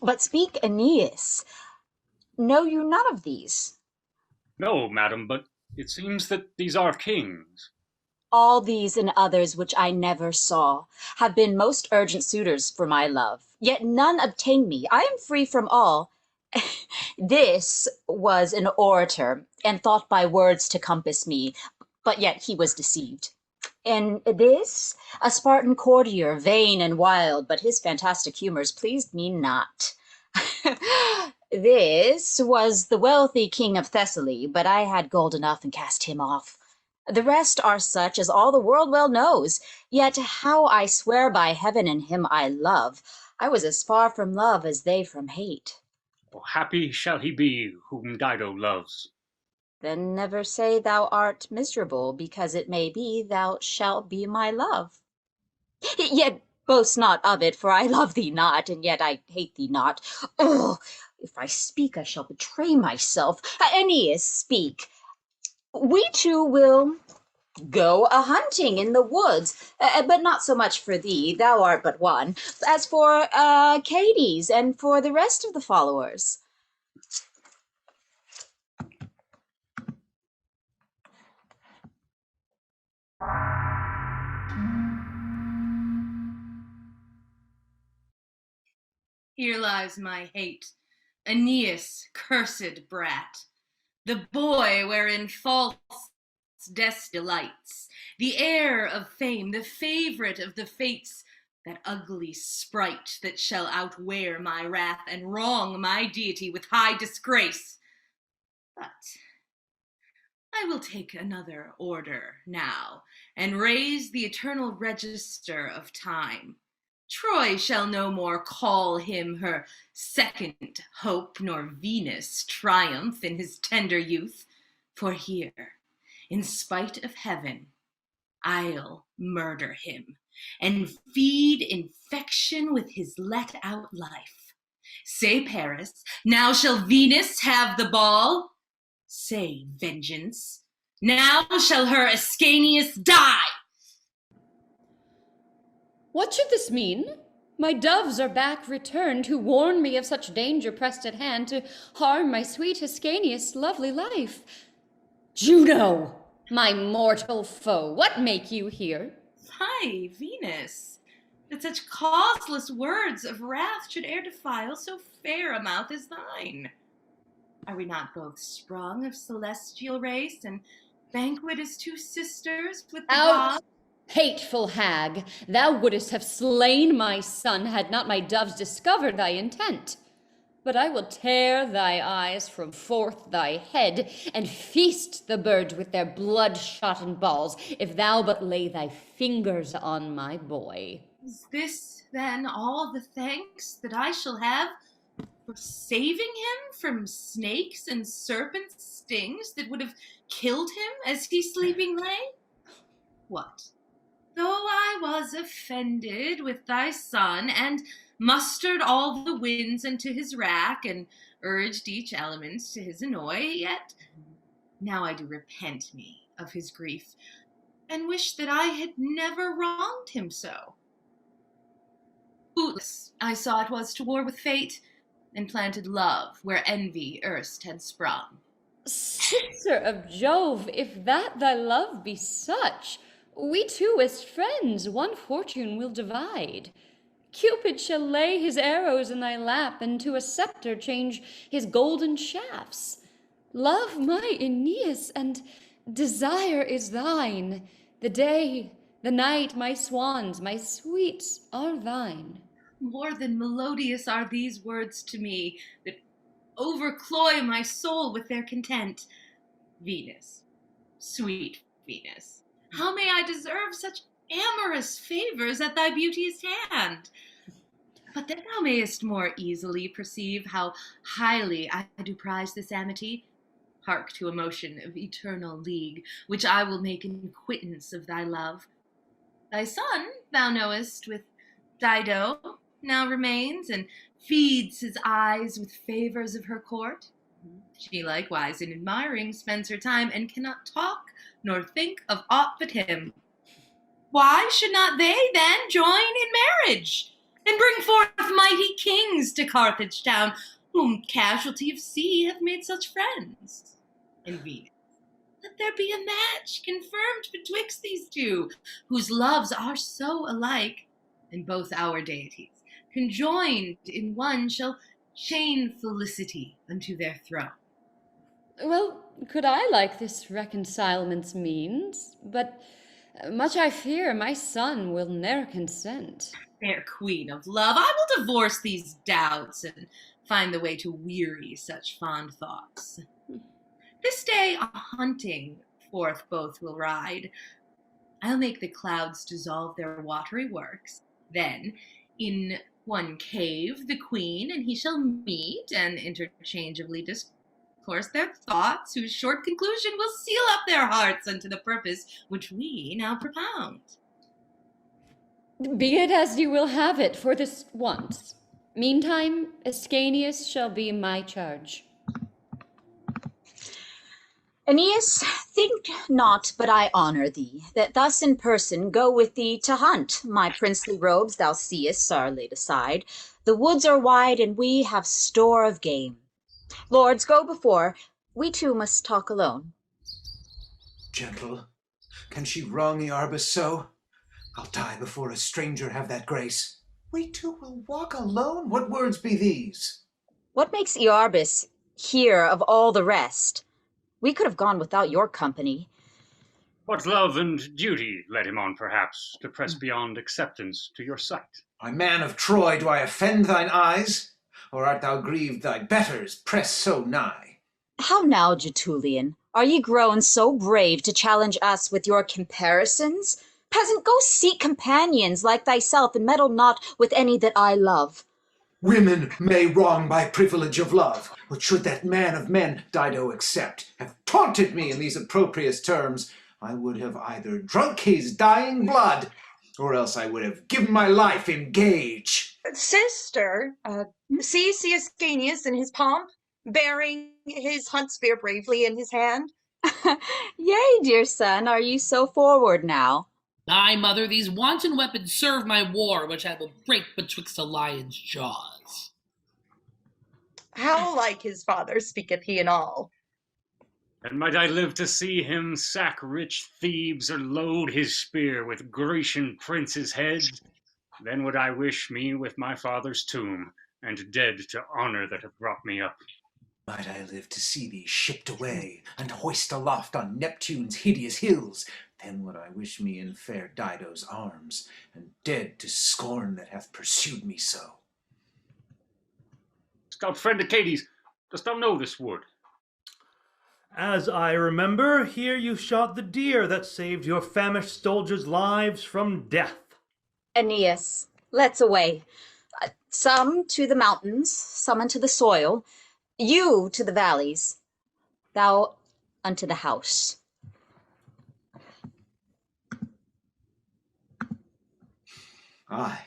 But speak, Aeneas. Know you none of these? No, madam, but it seems that these are kings. All these and others which I never saw have been most urgent suitors for my love, yet none obtain me. I am free from all. This was an orator, and thought by words to compass me, but yet he was deceived. And this, a Spartan courtier, vain and wild, but his fantastic humors pleased me not. This was the wealthy king of Thessaly, but I had gold enough and cast him off. The rest are such as all the world well knows, yet how I swear by heaven and him I love, I was as far from love as they from hate. Oh, happy shall he be whom Dido loves. Then never say thou art miserable, because it may be thou shalt be my love. Yet boast not of it, for I love thee not, and yet I hate thee not. Oh, if I speak, I shall betray myself. Aeneas, speak. We two will go a-hunting in the woods, but not so much for thee, thou art but one, as for Achates and for the rest of the followers. Here lies my hate, Aeneas, cursed brat, the boy wherein false death delights, the heir of fame, the favourite of the fates, that ugly sprite that shall outwear my wrath and wrong my deity with high disgrace. But I will take another order now, and raise the eternal register of time. Troy shall no more call him her second hope, nor Venus triumph in his tender youth. For here, in spite of heaven, I'll murder him, and feed infection with his let-out life. Say, Paris, now shall Venus have the ball? Say, vengeance, now shall her Ascanius die! What should this mean? My doves are back returned, who warn me of such danger pressed at hand to harm my sweet Ascanius' lovely life. Juno, my mortal foe, what make you here? Fie, Venus, that such causeless words of wrath should e'er defile so fair a mouth as thine. Are we not both sprung of celestial race, and banquet as two sisters with the Out, gods? hateful hag! Thou wouldst have slain my son had not my doves discovered thy intent. But I will tear thy eyes from forth thy head, and feast the birds with their blood-shotten balls, if thou but lay thy fingers on my boy. Is this, then, all the thanks that I shall have for saving him from snakes and serpents' stings that would have killed him as he sleeping lay? What? Though I was offended with thy son, and mustered all the winds into his wrack, and urged each element to his annoy, yet now I do repent me of his grief, and wish that I had never wronged him so. Bootless I saw it was to war with fate, and planted love where envy erst had sprung. Sister of Jove, if that thy love be such, we two as friends one fortune will divide. Cupid shall lay his arrows in thy lap, and to a scepter change his golden shafts. Love my Aeneas, and desire is thine. The day, the night, my swans, my sweets are thine. More than melodious are these words to me, that overcloy my soul with their content. Venus, sweet Venus, how may I deserve such amorous favors at thy beauteous hand? But that thou mayest more easily perceive how highly I do prize this amity, hark to a motion of eternal league, which I will make in quittance of thy love. Thy son, thou knowest, with Dido now remains, and feeds his eyes with favors of her court. She likewise, in admiring, spends her time, and cannot talk nor think of aught but him. Why should not they then join in marriage, and bring forth mighty kings to Carthage town, whom casualty of sea hath made such friends? And Venus, let there be a match confirmed betwixt these two, whose loves are so alike, and both our deities, conjoined in one, shall chain felicity unto their throne. Well, could I like this reconcilement's means, but much I fear my son will ne'er consent. Fair queen of love, I will divorce these doubts, and find the way to weary such fond thoughts. This day a hunting forth both will ride. I'll make the clouds dissolve their watery works, then in one cave the queen and he shall meet, and interchangeably discourse their thoughts, whose short conclusion will seal up their hearts unto the purpose which we now propound. Be it as you will have it for this once. Meantime, Ascanius shall be my charge. Aeneas, think not but I honor thee, that thus in person go with thee to hunt. My princely robes, thou seest, are laid aside. The woods are wide, and we have store of game. Lords, go before. We two must talk alone. Gentle, can she wrong Iarbas so? I'll die before a stranger have that grace. We two will walk alone? What words be these? What makes Iarbas here of all the rest? We could have gone without your company. But love and duty led him on, perhaps, to press beyond acceptance to your sight. My man of Troy, do I offend thine eyes? Or art thou grieved thy betters press so nigh? How now, Getulian? Are ye grown so brave to challenge us with your comparisons? Peasant, go seek companions like thyself, and meddle not with any that I love. Women may wrong by privilege of love, but should that man of men, Dido, accept, have taunted me in these opprobrious terms, I would have either drunk his dying blood, or else I would have given my life in gage. Sister, see Ascanius in his pomp, bearing his hunt spear bravely in his hand. Yea, dear son, are you so forward now? Ay, mother, these wanton weapons serve my war, which I will break betwixt a lion's jaws. How like his father speaketh he in all. And might I live to see him sack rich Thebes, or load his spear with Grecian princes' heads, then would I wish me with my father's tomb, and dead to honor that have brought me up. Might I live to see thee shipped away, and hoist aloft on Neptune's hideous hills, then would I wish me in fair Dido's arms, and dead to scorn that hath pursued me so. Stout friend Achates, dost thou know this wood? As I remember, here you shot the deer that saved your famished soldiers' lives from death. Aeneas, let's away. Some to the mountains, some unto the soil, you to the valleys, thou unto the house. Aye,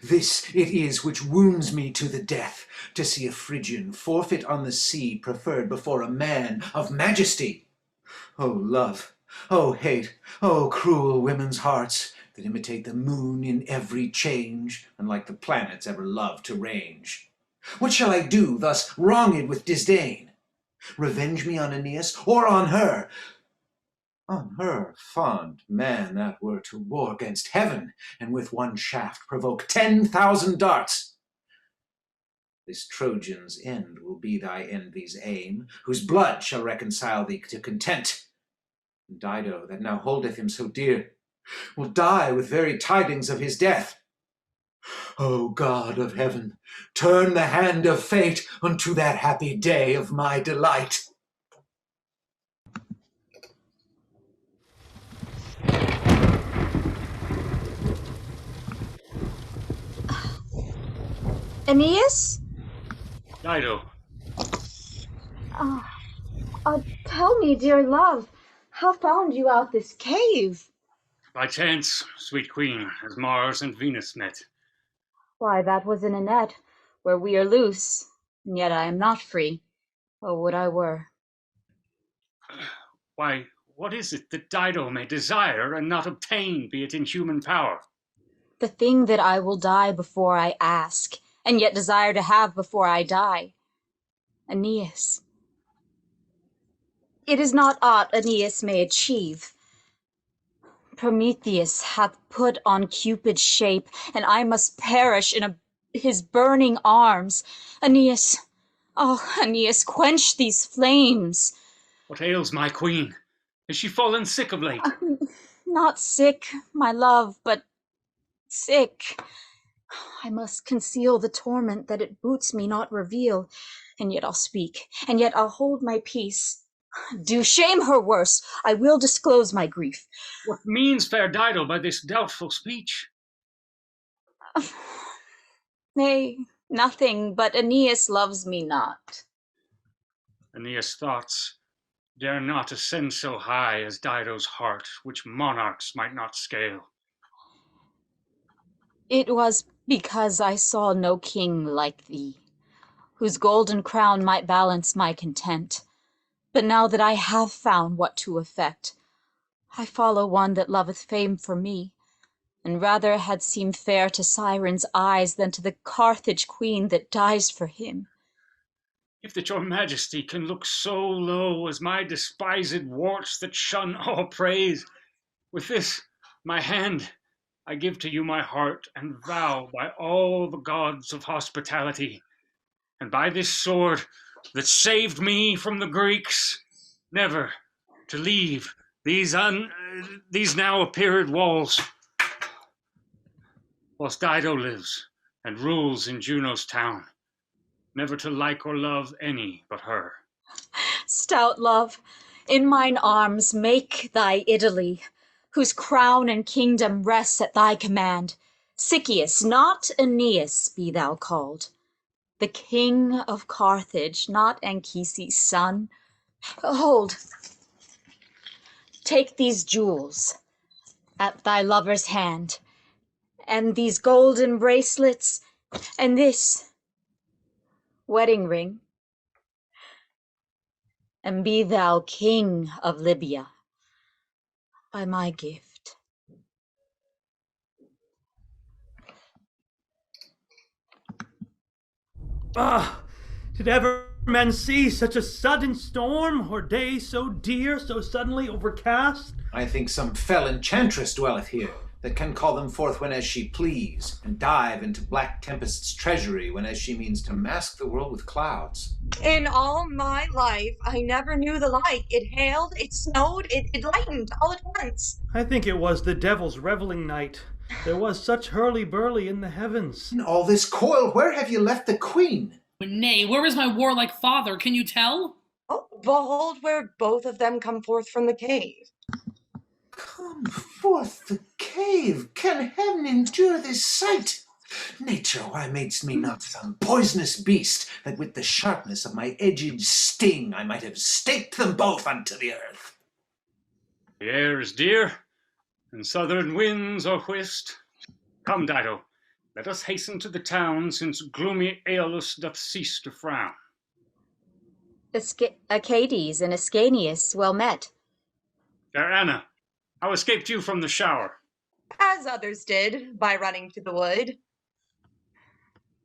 this it is which wounds me to the death, to see a Phrygian forfeit on the sea preferred before a man of majesty. O love, O hate, O cruel women's hearts, that imitate the moon in every change, and like the planets ever love to range. What shall I do, thus wronged with disdain? Revenge me on Aeneas, or on her? On her, fond man, that were to war against heaven, and with one shaft provoke 10,000 darts. This Trojan's end will be thy envy's aim, whose blood shall reconcile thee to content. And Dido, that now holdeth him so dear, will die with very tidings of his death. O God of heaven, turn the hand of fate unto that happy day of my delight. Aeneas? Dido, Tell me, dear love, how found you out this cave? by chance, sweet queen, as Mars and Venus met. Why, that was in a net, where we are loose, and yet I am not free. Oh, would I were. Why, what is it that Dido may desire and not obtain, be it in human power? The thing that I will die before I ask, and yet desire to have before I die. Aeneas. It is not aught Aeneas may achieve. Prometheus hath put on Cupid's shape, and I must perish in his burning arms. Aeneas, oh, Aeneas, quench these flames. What ails my queen? Is she fallen sick of late? Not sick, my love, but sick. I must conceal the torment that it boots me not reveal, and yet I'll speak, and yet I'll hold my peace. Do shame her worse, I will disclose my grief. What means fair Dido by this doubtful speech? Nay, nothing, but Aeneas loves me not. Aeneas' thoughts dare not ascend so high as Dido's heart, which monarchs might not scale. It was because I saw no king like thee, whose golden crown might balance my content. But now that I have found what to effect, I follow one that loveth fame for me, and rather had seemed fair to Siren's eyes than to the Carthage queen that dies for him. If that your majesty can look so low as my despised warts that shun all praise, with this my hand I give to you my heart, and vow by all the gods of hospitality, and by this sword that saved me from the Greeks, never to leave these now appeared walls, whilst Dido lives and rules in Juno's town, never to like or love any but her. Stout love, in mine arms make thy Italy, whose crown and kingdom rests at thy command. Sycius, not Aeneas, be thou called. The king of Carthage, not Anchises' son. Hold, take these jewels at thy lover's hand, and these golden bracelets, and this wedding ring. and be thou king of Libya by my gift. Ah, did ever men see such a sudden storm, or day so dear, so suddenly overcast? I think some fell enchantress dwelleth here, that can call them forth whenas she please, and dive into black tempest's treasury whenas she means to mask the world with clouds. In all my life, I never knew the like. It hailed, it snowed, it lightened all at once. I think it was the devil's reveling night. There was such hurly-burly in the heavens. In all this coil, where have you left the queen? But nay, where is my warlike father? Can you tell? Oh, behold where both of them come forth from the cave. Come forth the cave! Can heaven endure this sight? Nature, why madest me not some poisonous beast, that with the sharpness of my edged sting I might have staked them both unto the earth? The air is dear, and southern winds are whist. Come, Dido, let us hasten to the town, since gloomy Aeolus doth cease to frown. Achates and Aeneas, well met. Fair Anna, how escaped you from the shower? As others did, by running to the wood.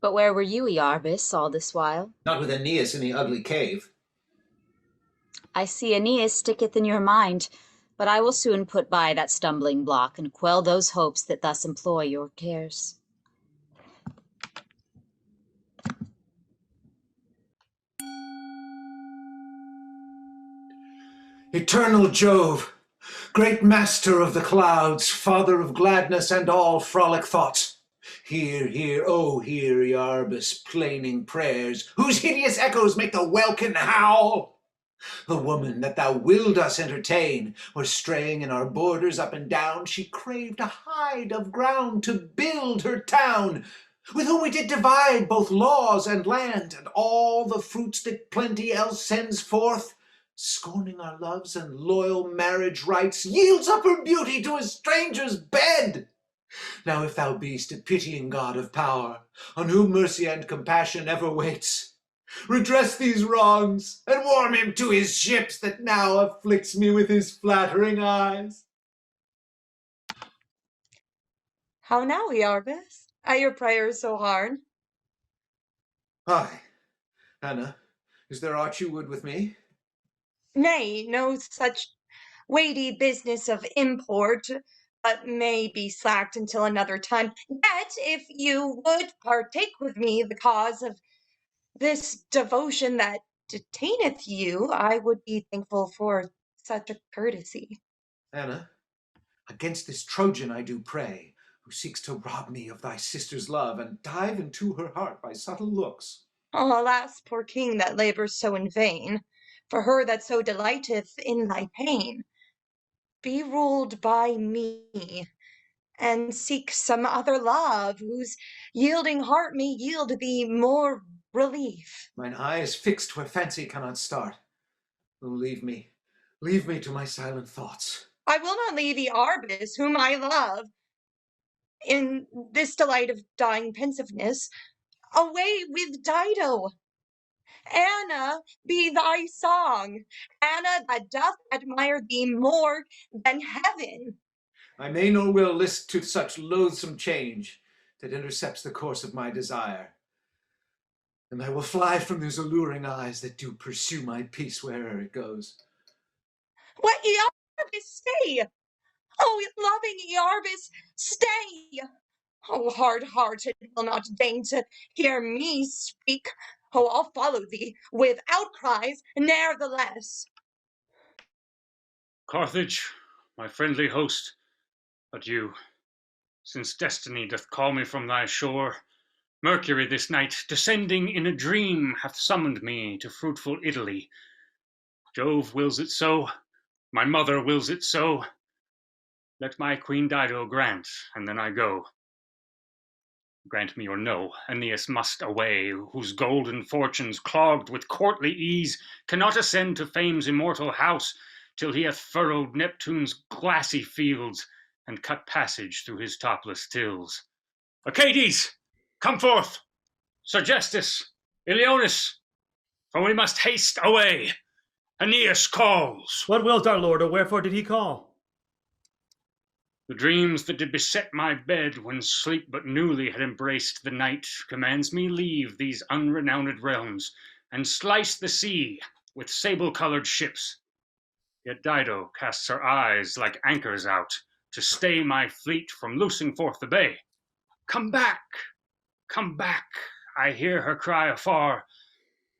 But where were you, Iarbas, all this while? Not with Aeneas in the ugly cave. I see Aeneas sticketh in your mind, but I will soon put by that stumbling block and quell those hopes that thus employ your cares. Eternal Jove, great master of the clouds, father of gladness and all frolic thoughts, hear, oh, hear Iarbas' plaining prayers, whose hideous echoes make the welkin howl. The woman that thou willed us entertain, were straying in our borders up and down, she craved a hide of ground to build her town, with whom we did divide both laws and land, and all the fruits that plenty else sends forth, scorning our loves and loyal marriage rites, yields up her beauty to a stranger's bed. Now if thou beest a pitying God of power, on whom mercy and compassion ever waits, redress these wrongs, and warm him to his ships that now afflicts me with his flattering eyes. How now, Iarbas? Are your prayers so hard? Aye, Anna, is there aught you would with me? Nay, no such weighty business of import, but may be slacked until another time. Yet, if you would partake with me the cause of this devotion that detaineth you, I would be thankful for such a courtesy. Anna, against this Trojan I do pray, who seeks to rob me of thy sister's love, and dive into her heart by subtle looks. Oh, alas, poor king, that labours so in vain, for her that so delighteth in thy pain. Be ruled by me, and seek some other love, whose yielding heart may yield thee more relief. Mine eye is fixed where fancy cannot start. Oh, leave me to my silent thoughts. I will not leave Iarbas, whom I love, in this delight of dying pensiveness, away with Dido. Anna be thy song, Anna that doth admire thee more than heaven. I may nor will list to such loathsome change that intercepts the course of my desire. And I will fly from those alluring eyes that do pursue my peace where'er it goes. What, Iarbas, stay! Oh, loving Iarbas, stay! Oh, hard-hearted will not deign to hear me speak. Oh, I'll follow thee with outcries, ne'ertheless. Carthage, my friendly host, but you, since destiny doth call me from thy shore, Mercury this night, descending in a dream, hath summoned me to fruitful Italy. Jove wills it so, my mother wills it so. Let my queen Dido grant, and then I go. Grant me or no, Aeneas must away, whose golden fortunes, clogged with courtly ease, cannot ascend to fame's immortal house till he hath furrowed Neptune's glassy fields and cut passage through his topless tills. Achates, come forth! Sergestus, Ilionis, for we must haste away. Aeneas calls. What wills our lord, or wherefore did he call? The dreams that did beset my bed when sleep but newly had embraced the night commands me leave these unrenowned realms and slice the sea with sable-colored ships. Yet Dido casts her eyes like anchors out to stay my fleet from loosing forth the bay. Come back, I hear her cry afar,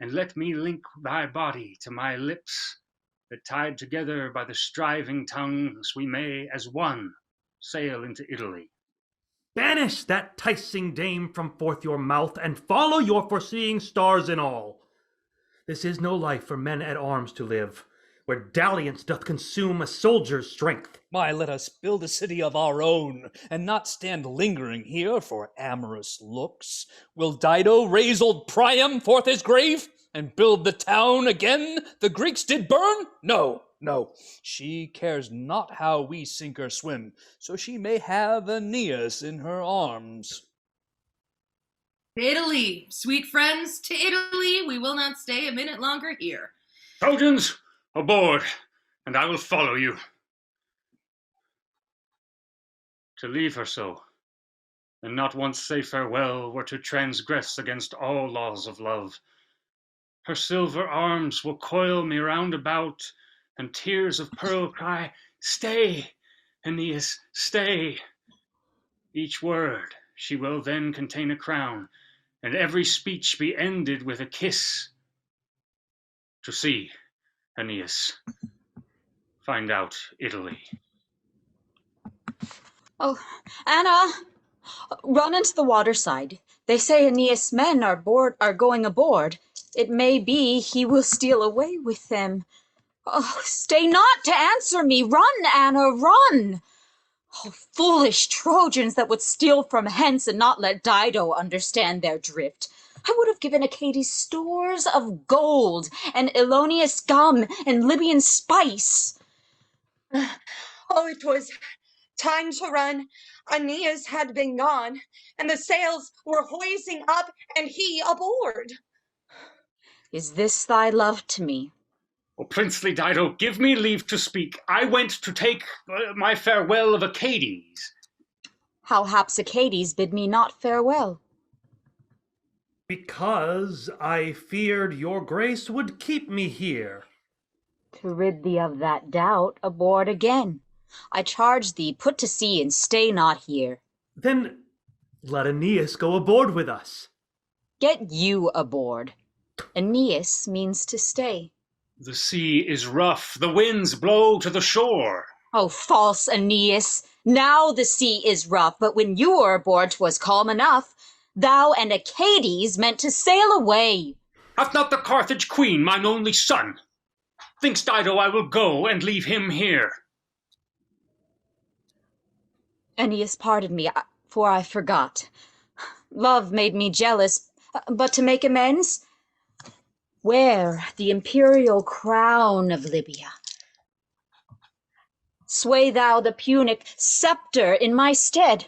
and let me link thy body to my lips, that tied together by the striving tongues we may as one sail into Italy. Banish that ticing dame from forth your mouth, and follow your foreseeing stars in all. This is no life for men at arms to live, where dalliance doth consume a soldier's strength. My, let us build a city of our own, and not stand lingering here for amorous looks. Will Dido raise old Priam forth his grave, and build the town again the Greeks did burn? No, no, she cares not how we sink or swim, so she may have Aeneas in her arms. To Italy, sweet friends, to Italy. We will not stay a minute longer here. Trojans, aboard, and I will follow you. To leave her so, and not once say farewell, were to transgress against all laws of love. Her silver arms will coil me round about, and tears of pearl cry, Stay, Aeneas, stay. Each word she will then contain a crown, and every speech be ended with a kiss. To see, Aeneas, find out Italy. Oh, Anna, run into the waterside. They say Aeneas' men are going aboard. It may be he will steal away with them. Oh, stay not to answer me. Run, Anna, run. Oh, foolish Trojans that would steal from hence and not let Dido understand their drift. I would have given Achates stores of gold and Ilonius gum and Libyan spice. Oh, it was time to run. Aeneas had been gone, and the sails were hoisting up, and he aboard. Is this thy love to me? O princely Dido, give me leave to speak. I went to take my farewell of Achates. How haps Achates bid me not farewell? Because I feared your grace would keep me here. To rid thee of that doubt, aboard again. I charge thee, put to sea and stay not here. Then let Aeneas go aboard with us. Get you aboard. Aeneas means to stay. The sea is rough, the winds blow to the shore. Oh, false Aeneas! Now the sea is rough, but when you were aboard 'twas calm enough. Thou and Achates meant to sail away. Hath not the Carthage queen mine only son? Thinks Dido I will go and leave him here? Aeneas, pardon me, for I forgot. Love made me jealous, but to make amends, wear the imperial crown of Libya. Sway thou the Punic scepter in my stead.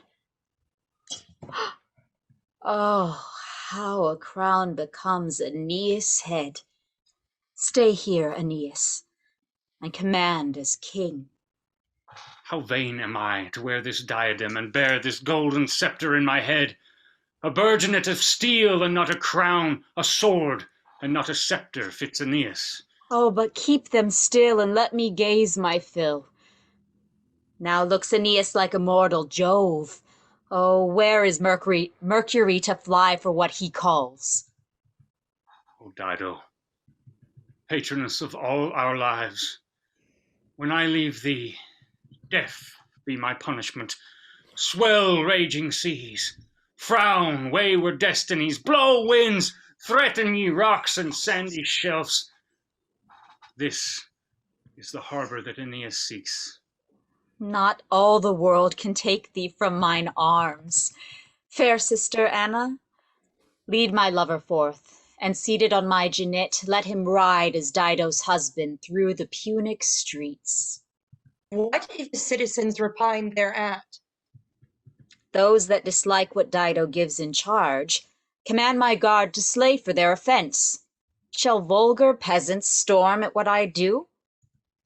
Oh, how a crown becomes Aeneas' head. Stay here, Aeneas, and command as king. How vain am I to wear this diadem and bear this golden scepter in my head, a burgonet of steel and not a crown, a sword and not a scepter fits Aeneas. Oh, but keep them still and let me gaze my fill. Now looks Aeneas like immortal Jove. Oh, where is Mercury to fly for what he calls? O Dido, patroness of all our lives, when I leave thee, death be my punishment. Swell raging seas, frown wayward destinies, blow winds, threaten ye rocks and sandy shelves. This is the harbor that Aeneas seeks. Not all the world can take thee from mine arms. Fair sister Anna, lead my lover forth, and seated on my genet, let him ride as Dido's husband through the Punic streets. What if the citizens repine thereat? Those that dislike what Dido gives in charge, command my guard to slay for their offense. Shall vulgar peasants storm at what I do?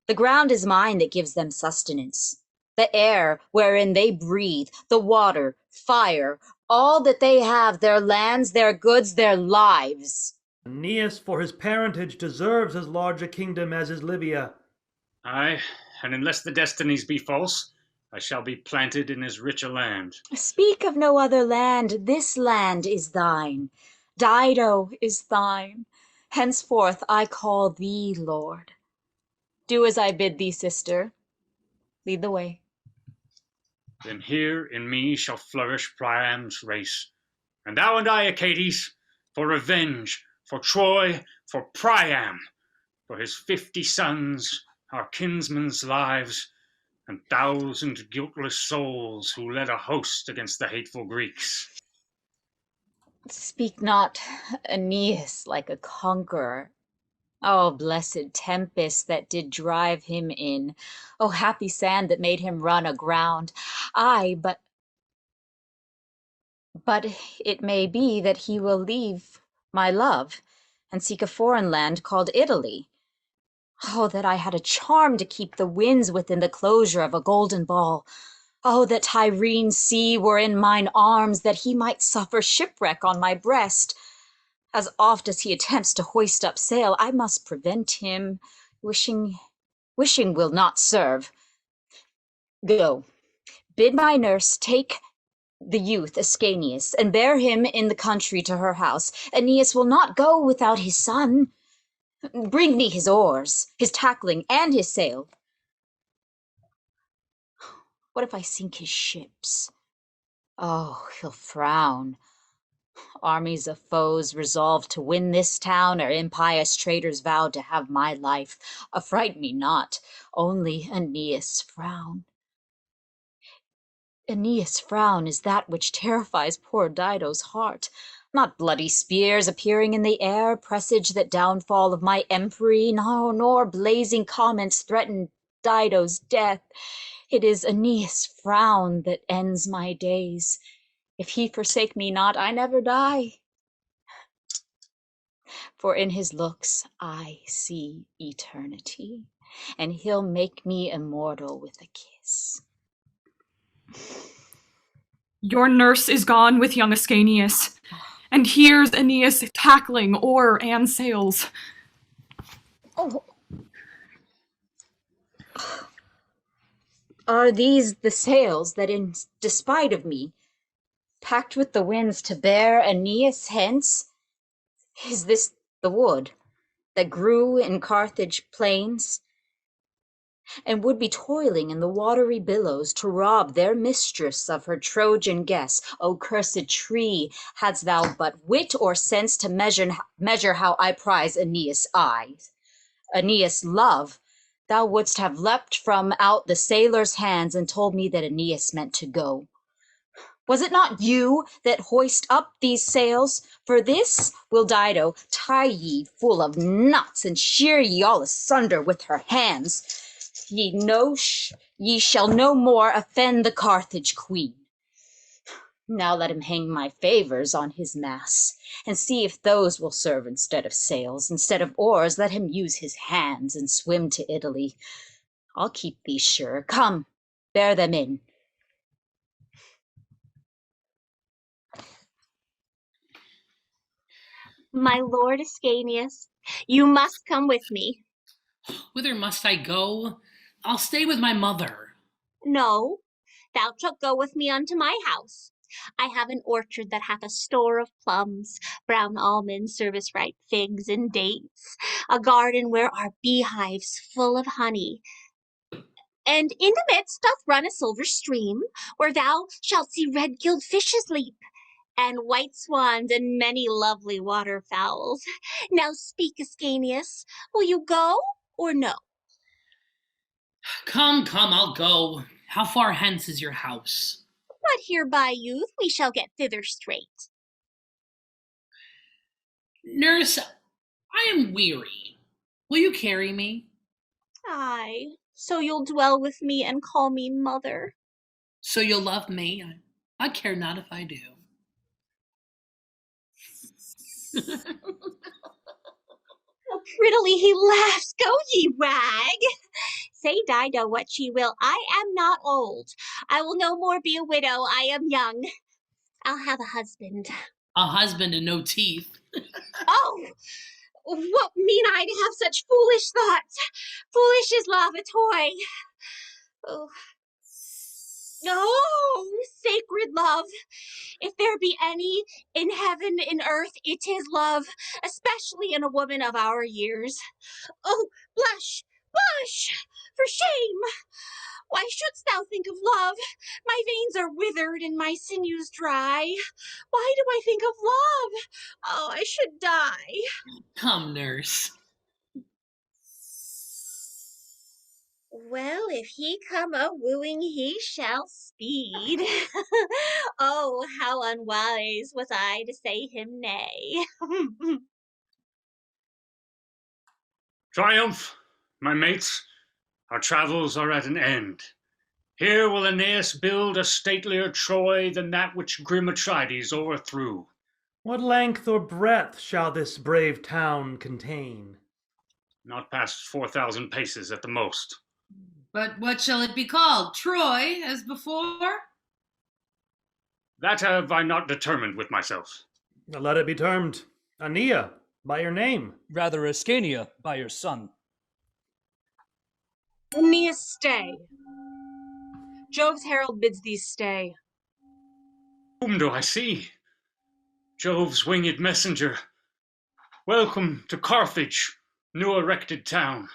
The ground is mine that gives them sustenance. The air wherein they breathe, the water, fire, all that they have, their lands, their goods, their lives. Aeneas, for his parentage, deserves as large a kingdom as is Libya. Aye, and unless the destinies be false, I shall be planted in as rich a land. Speak of no other land. This land is thine. Dido is thine. Henceforth I call thee Lord. Do as I bid thee, sister. Lead the way. Then here in me shall flourish Priam's race. And thou and I, Achates, for revenge, for Troy, for Priam, for his 50 sons, our kinsmen's lives, and 1,000 guiltless souls who led a host against the hateful Greeks. Speak not, Aeneas, like a conqueror. Oh, blessed tempest that did drive him in. Oh, happy sand that made him run aground. Aye, but it may be that he will leave my love and seek a foreign land called Italy. Oh, that I had a charm to keep the winds within the closure of a golden ball. Oh, that Tyrene's sea were in mine arms, that he might suffer shipwreck on my breast. As oft as he attempts to hoist up sail, I must prevent him. Wishing will not serve. Go, bid my nurse take the youth Ascanius, and bear him in the country to her house. Aeneas will not go without his son. Bring me his oars, his tackling, and his sail. What if I sink his ships? Oh, he'll frown. Armies of foes resolved to win this town, or impious traitors vowed to have my life. Affright me not, only Aeneas' frown. Aeneas' frown is that which terrifies poor Dido's heart. Not bloody spears appearing in the air presage that downfall of my empery, no, nor blazing comments threaten Dido's death. It is Aeneas' frown that ends my days. If he forsake me not, I never die. For in his looks I see eternity, and he'll make me immortal with a kiss. Your nurse is gone with young Ascanius, and here's Aeneas tackling oar and sails. Oh. Are these the sails that, in despite of me, packed with the winds to bear Aeneas hence? Is this the wood that grew in Carthage plains, and would be toiling in the watery billows to rob their mistress of her Trojan guest? O cursed tree, hadst thou but wit or sense to measure how I prize Aeneas' eyes, Aeneas' love, thou wouldst have leapt from out the sailor's hands and told me that Aeneas meant to go. Was it not you that hoist up these sails? For this will Dido tie ye full of knots and shear ye all asunder with her hands. Ye shall no more offend the Carthage queen. Now let him hang my favors on his masts, and see if those will serve instead of sails. Instead of oars, let him use his hands and swim to Italy. I'll keep these sure. Come, bear them in. My lord Ascanius, you must come with me. Whither must I go? I'll stay with my mother. No, thou shalt go with me unto my house. I have an orchard that hath a store of plums, brown almonds, service-ripe figs, and dates, a garden where are beehives full of honey. And in the midst doth run a silver stream, where thou shalt see red-gilled fishes leap, and white swans, and many lovely waterfowls. Now speak, Ascanius, will you go or no? Come, I'll go. How far hence is your house? But hereby, youth, we shall get thither straight. Nurse, I am weary. Will you carry me? Aye, so you'll dwell with me and call me mother. So you'll love me? I care not if I do. How prettily he laughs, go ye wag! Say Dido what she will, I am not old. I will no more be a widow, I am young. I'll have a husband. A husband and no teeth. Oh, what mean I to have such foolish thoughts? Foolish is love, a toy. Oh, sacred love. If there be any in heaven, in earth, it is love, especially in a woman of our years. Oh, blush, blush, for shame! Why shouldst thou think of love? My veins are withered and my sinews dry. Why do I think of love? Oh, I should die. Come, nurse. Well, if he come a-wooing, he shall speed. Oh, how unwise was I to say him nay. Triumph, my mates, our travels are at an end. Here will Aeneas build a statelier Troy than that which grim Atrides overthrew. What length or breadth shall this brave town contain? Not past 4,000 paces at the most. But what shall it be called? Troy, as before? That have I not determined with myself. Let it be termed Aeneas, by your name. Rather Ascania, by your son. Aeneas, stay. Jove's herald bids thee stay. Whom do I see? Jove's winged messenger. Welcome to Carthage, new erected town.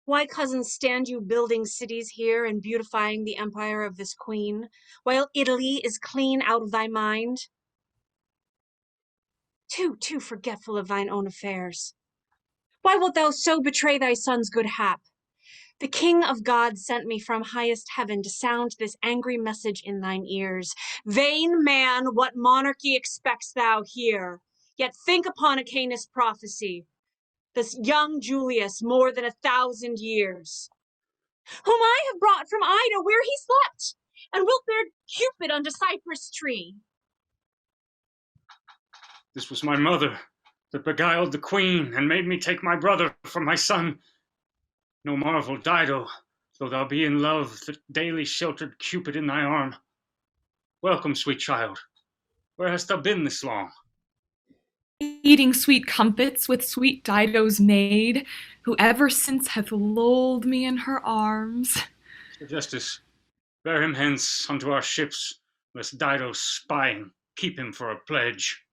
Why, cousin, stand you building cities here and beautifying the empire of this queen, while Italy is clean out of thy mind? Too forgetful of thine own affairs. Why wilt thou so betray thy son's good hap? The King of gods sent me from highest heaven to sound this angry message in thine ears. Vain man, what monarchy expects thou here? Yet think upon Aeneas' prophecy. This young Julius, more than 1,000 years, whom I have brought from Ida where he slept, and wilt bear Cupid under cypress tree. This was my mother that beguiled the queen and made me take my brother from my son. No marvel, Dido, though thou be in love, that daily sheltered Cupid in thy arm. Welcome, sweet child. Where hast thou been this long? Eating sweet comfits with sweet Dido's maid, who ever since hath lulled me in her arms. Sir Justice, bear him hence unto our ships, lest Dido's spying keep him for a pledge.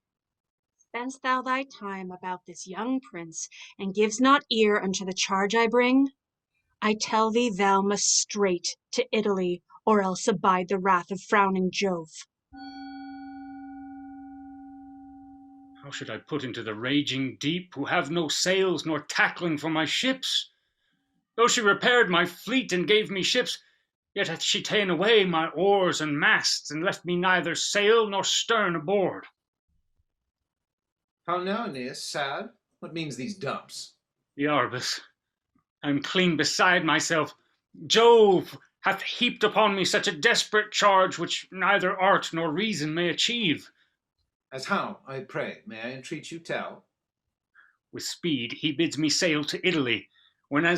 Spend'st thou thy time about this young prince, and gives not ear unto the charge I bring? I tell thee thou must straight to Italy, or else abide the wrath of frowning Jove. How should I put into the raging deep, who have no sails nor tackling for my ships? Though she repaired my fleet and gave me ships, yet hath she ta'en away my oars and masts, and left me neither sail nor stern aboard. How now, Aeneas, sad? What means these dumps? Iarbas, I am clean beside myself. Jove hath heaped upon me such a desperate charge, which neither art nor reason may achieve. As how, I pray, may I entreat you tell? With speed he bids me sail to Italy, when I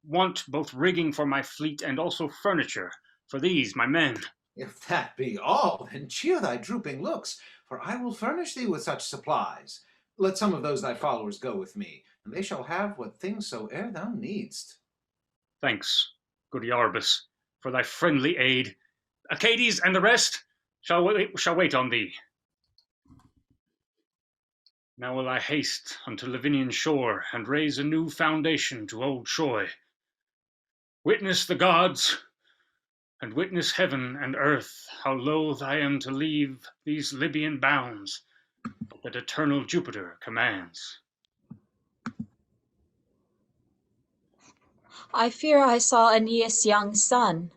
want both rigging for my fleet and also furniture for these my men. If that be all, then cheer thy drooping looks, for I will furnish thee with such supplies. Let some of those thy followers go with me, and they shall have what things soe'er thou needst. Thanks, good Iarbas, for thy friendly aid. Achates and the rest shall wait on thee. Now will I haste unto Lavinian shore, and raise a new foundation to old Troy. Witness the gods, and witness heaven and earth, how loath I am to leave these Libyan bounds that eternal Jupiter commands. I fear I saw Aeneas' young son,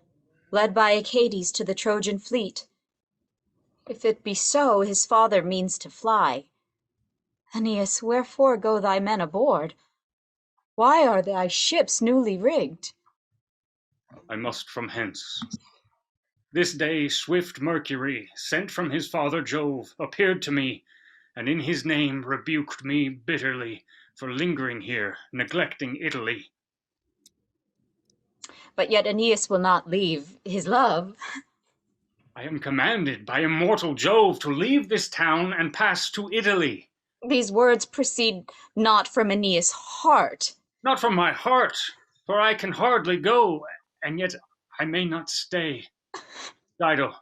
led by Achates to the Trojan fleet. If it be so, his father means to fly. Aeneas, wherefore go thy men aboard? Why are thy ships newly rigged? I must from hence. This day swift Mercury, sent from his father Jove, appeared to me, and in his name rebuked me bitterly for lingering here, neglecting Italy. But yet Aeneas will not leave his love. I am commanded by immortal Jove to leave this town and pass to Italy. These words proceed not from Aeneas' heart. Not from my heart, for I can hardly go, and yet I may not stay. Dido,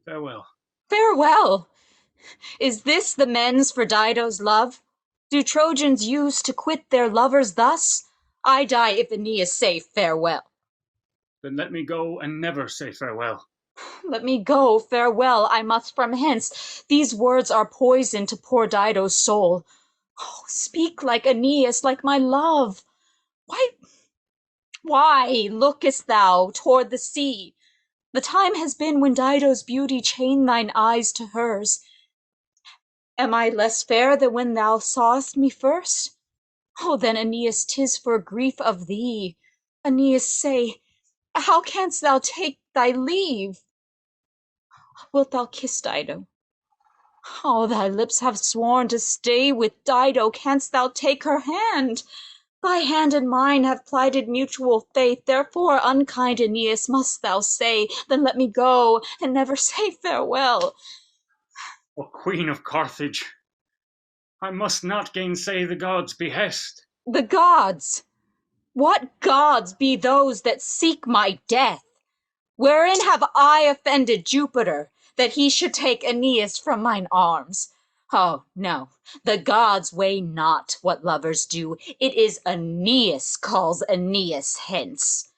farewell. Farewell! Is this the mens for Dido's love? Do Trojans use to quit their lovers thus? I die if Aeneas say farewell. Then let me go and never say farewell. Let me go, farewell, I must from hence. These words are poison to poor Dido's soul. Oh, speak like Aeneas, like my love. Why lookest thou toward the sea? The time has been when Dido's beauty chained thine eyes to hers. Am I less fair than when thou sawest me first? Oh, then, Aeneas, 'tis for grief of thee. Aeneas, say, how canst thou take thy leave? Wilt thou kiss Dido? Oh, thy lips have sworn to stay with Dido. Canst thou take her hand? Thy hand and mine have plighted mutual faith. Therefore, unkind Aeneas, must thou say, then let me go, and never say farewell. O Queen of Carthage, I must not gainsay the gods' behest. The gods? What gods be those that seek my death? Wherein have I offended Jupiter, that he should take Aeneas from mine arms? Oh, no, the gods weigh not what lovers do. It is Aeneas calls Aeneas hence.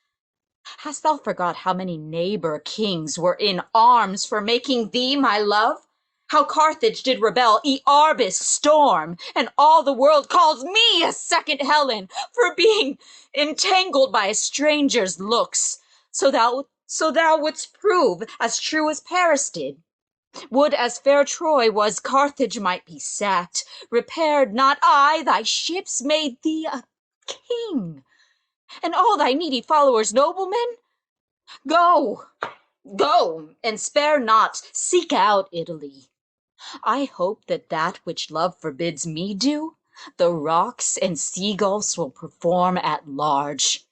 Hast thou forgot how many neighbor kings were in arms for making thee my love? How Carthage did rebel, Earbis storm, and all the world calls me a second Helen for being entangled by a stranger's looks. So thou wouldst prove as true as Paris did. Would as fair Troy was, Carthage might be sacked, repaired, not I, thy ships made thee a king, and all thy needy followers noblemen? Go, and spare not, seek out Italy. I hope that which love forbids me do, the rocks and seagulls will perform at large.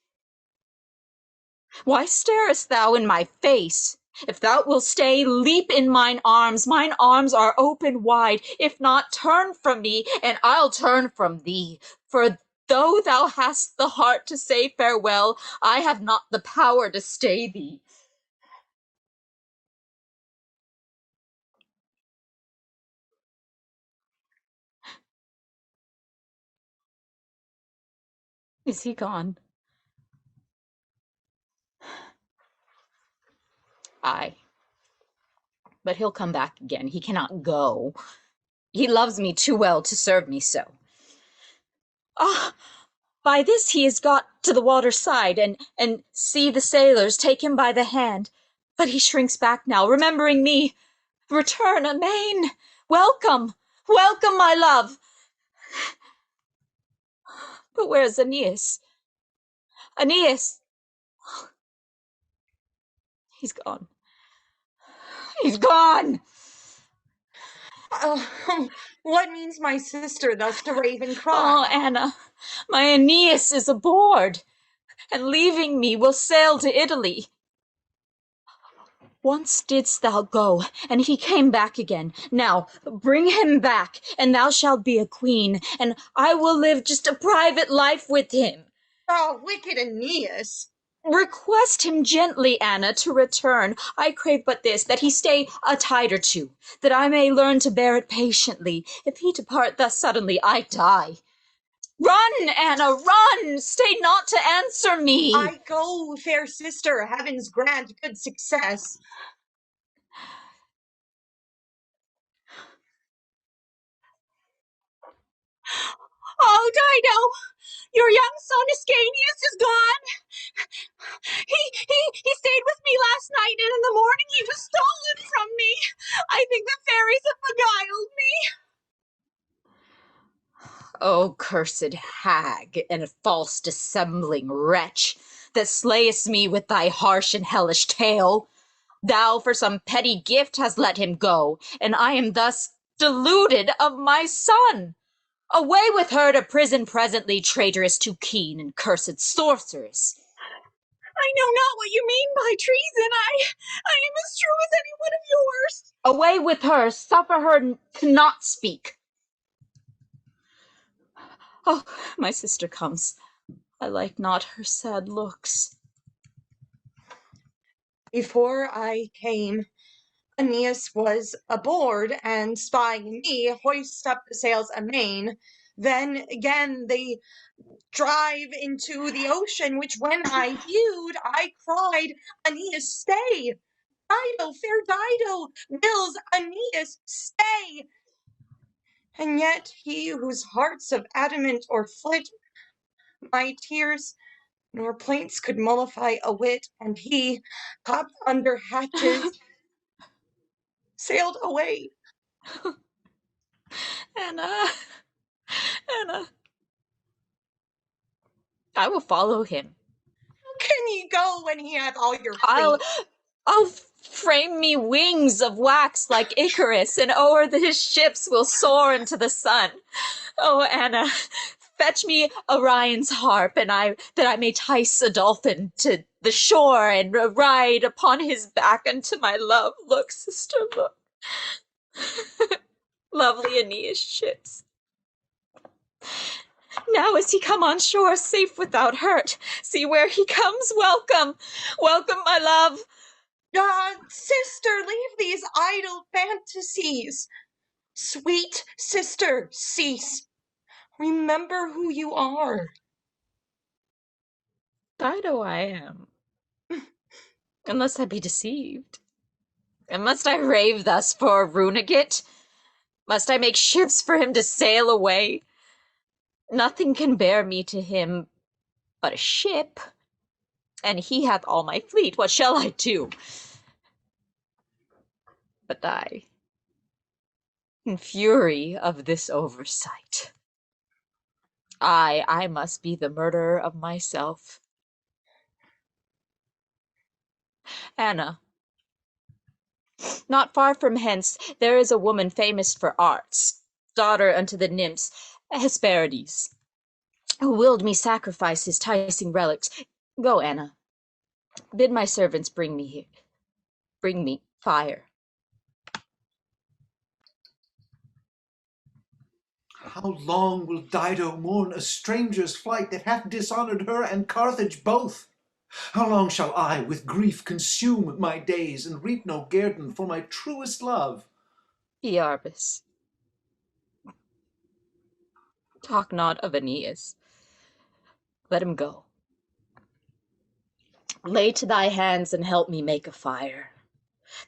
Why starest thou in my face? If thou wilt stay, leap in mine arms. Mine arms are open wide. If not, turn from me, and I'll turn from thee. For though thou hast the heart to say farewell, I have not the power to stay thee. Is he gone? Aye. But he'll come back again. He cannot go. He loves me too well to serve me so. Ah, by this he has got to the water's side, and see the sailors take him by the hand. But he shrinks back now, remembering me. Return amain. Welcome, welcome, my love. But where's Aeneas? Aeneas! He's gone. He's gone! What means my sister thus to rave and cry? Oh, Anna, my Aeneas is aboard, and leaving me will sail to Italy. Once didst thou go, and he came back again. Now bring him back, and thou shalt be a queen, and I will live just a private life with him. Oh, wicked Aeneas! Request him gently, Anna, to return. I crave but this, that he stay a tide or two, that I may learn to bear it patiently. If he depart thus suddenly, I die. Run, Anna, run! Stay not to answer me. I go, fair sister, heavens grant good success. Oh, Dido, your young son Ascanius is gone. He stayed with me last night, and in the morning he was stolen from me. I think the fairies have beguiled me. O cursed hag, and a false dissembling wretch, that slayest me with thy harsh and hellish tale! Thou for some petty gift hast let him go, and I am thus deluded of my son. Away with her to prison presently, traitoress too keen and cursed sorceress. I know not what you mean by treason. I am as true as any one of yours. Away with her, suffer her to not speak. Oh, my sister comes. I like not her sad looks. Before I came, Aeneas was aboard and spying me hoist up the sails amain. Then again they drive into the ocean, which when I viewed, I cried, Aeneas, stay! Dido, fair Dido, wills Aeneas stay! And yet he whose heart's of adamant or flint, my tears nor plaints could mollify a whit, and he, caught under hatches, sailed away. Anna, Anna, I will follow him. Can ye go when he hath all your fleet? I'll frame me wings of wax like Icarus, and o'er his ships will soar into the sun. Oh, Anna, fetch me Orion's harp, and that I may tice a dolphin to the shore and ride upon his back unto my love. Look, sister, look. Lovely Aeneas' ships. Now is he come on shore, safe without hurt. See where he comes. Welcome, welcome, my love. Sister, leave these idle fantasies. Sweet sister, cease. Remember who you are. Dido I am, unless I be deceived. And must I rave thus for a runagate? Must I make ships for him to sail away? Nothing can bear me to him but a ship, and he hath all my fleet. What shall I do? But I, in fury of this oversight, I must be the murderer of myself. Anna, not far from hence there is a woman famous for arts, daughter unto the nymphs Hesperides, who willed me sacrifice his ticing relics. Go, Anna, bid my servants bring me fire. How long will Dido mourn a stranger's flight that hath dishonored her and Carthage both? How long shall I with grief consume my days and reap no guerdon for my truest love? Iarbas, talk not of Aeneas. Let him go. Lay to thy hands and help me make a fire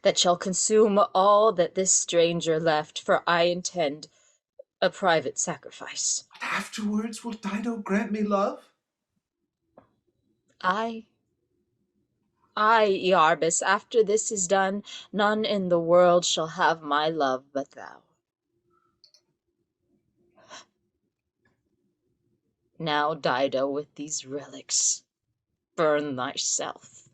that shall consume all that this stranger left, for I intend a private sacrifice. Afterwards will Dido grant me love? Aye, Iarbas, after this is done, none in the world shall have my love but thou. Now, Dido, with these relics, burn thyself.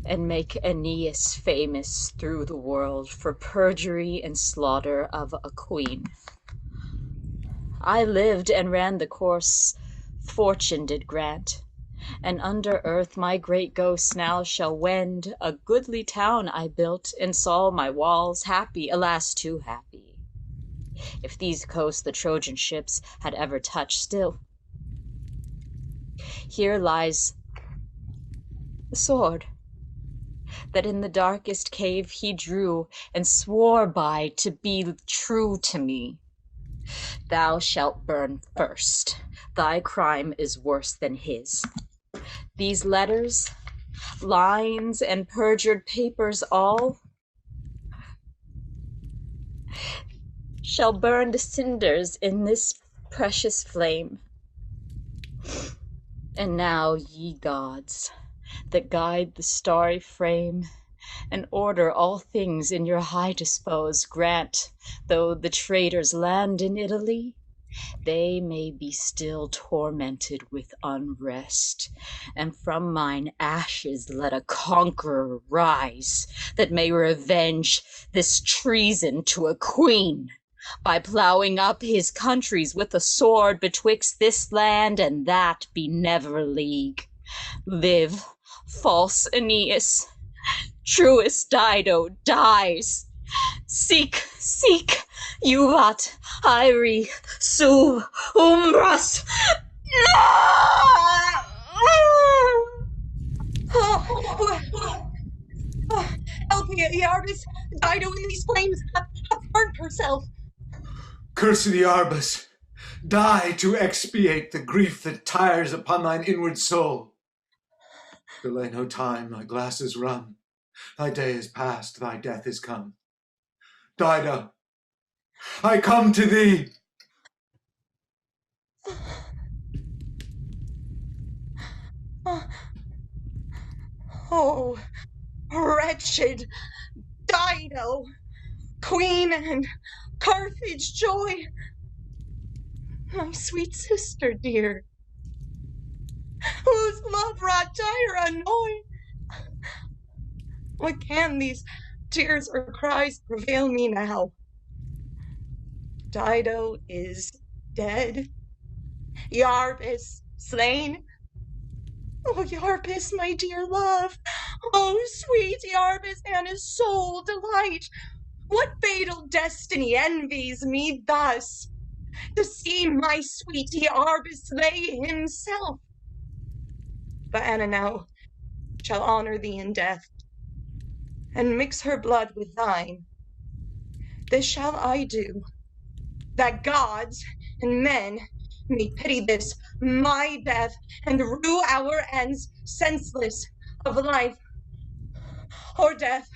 And make Aeneas famous through the world for perjury and slaughter of a queen. I lived and ran the course fortune did grant, and under earth my great ghost now shall wend a goodly town I built, and saw my walls happy, alas, too happy. If these coasts the Trojan ships had ever touched, still here lies the sword that in the darkest cave he drew, and swore by to be true to me. Thou shalt burn first. Thy crime is worse than his. These letters, lines, and perjured papers all shall burn to cinders in this precious flame. And now, ye gods, that guide the starry frame, and order all things in your high dispose, grant, though the traitors land in Italy, they may be still tormented with unrest, and from mine ashes let a conqueror rise that may revenge this treason to a queen by ploughing up his countries with a sword betwixt this land and that be never league. Live, false Aeneas, truest Dido dies. Seek, Juvat, Aeri, Su, Umbras. Help me, Iarbas. Dido in these flames hath burnt herself. Cursed Iarbas, die to expiate the grief that tires upon thine inward soul. Delay no time, thy glass is run. Thy day is past, thy death is come. Dido, I come to thee. Oh, wretched Dido, Queen and Carthage joy, my sweet sister dear, whose love wrought dire annoy. What can these tears or cries prevail me now? Dido is dead, Iarbas slain. Oh, Iarbas, my dear love, oh, sweet Iarbas and his sole delight, what fatal destiny envies me thus, to see my sweet Iarbas slay himself? But Anna now shall honor thee in death, and mix her blood with thine. This shall I do, that gods and men may pity this my death, and rue our ends senseless of life or death.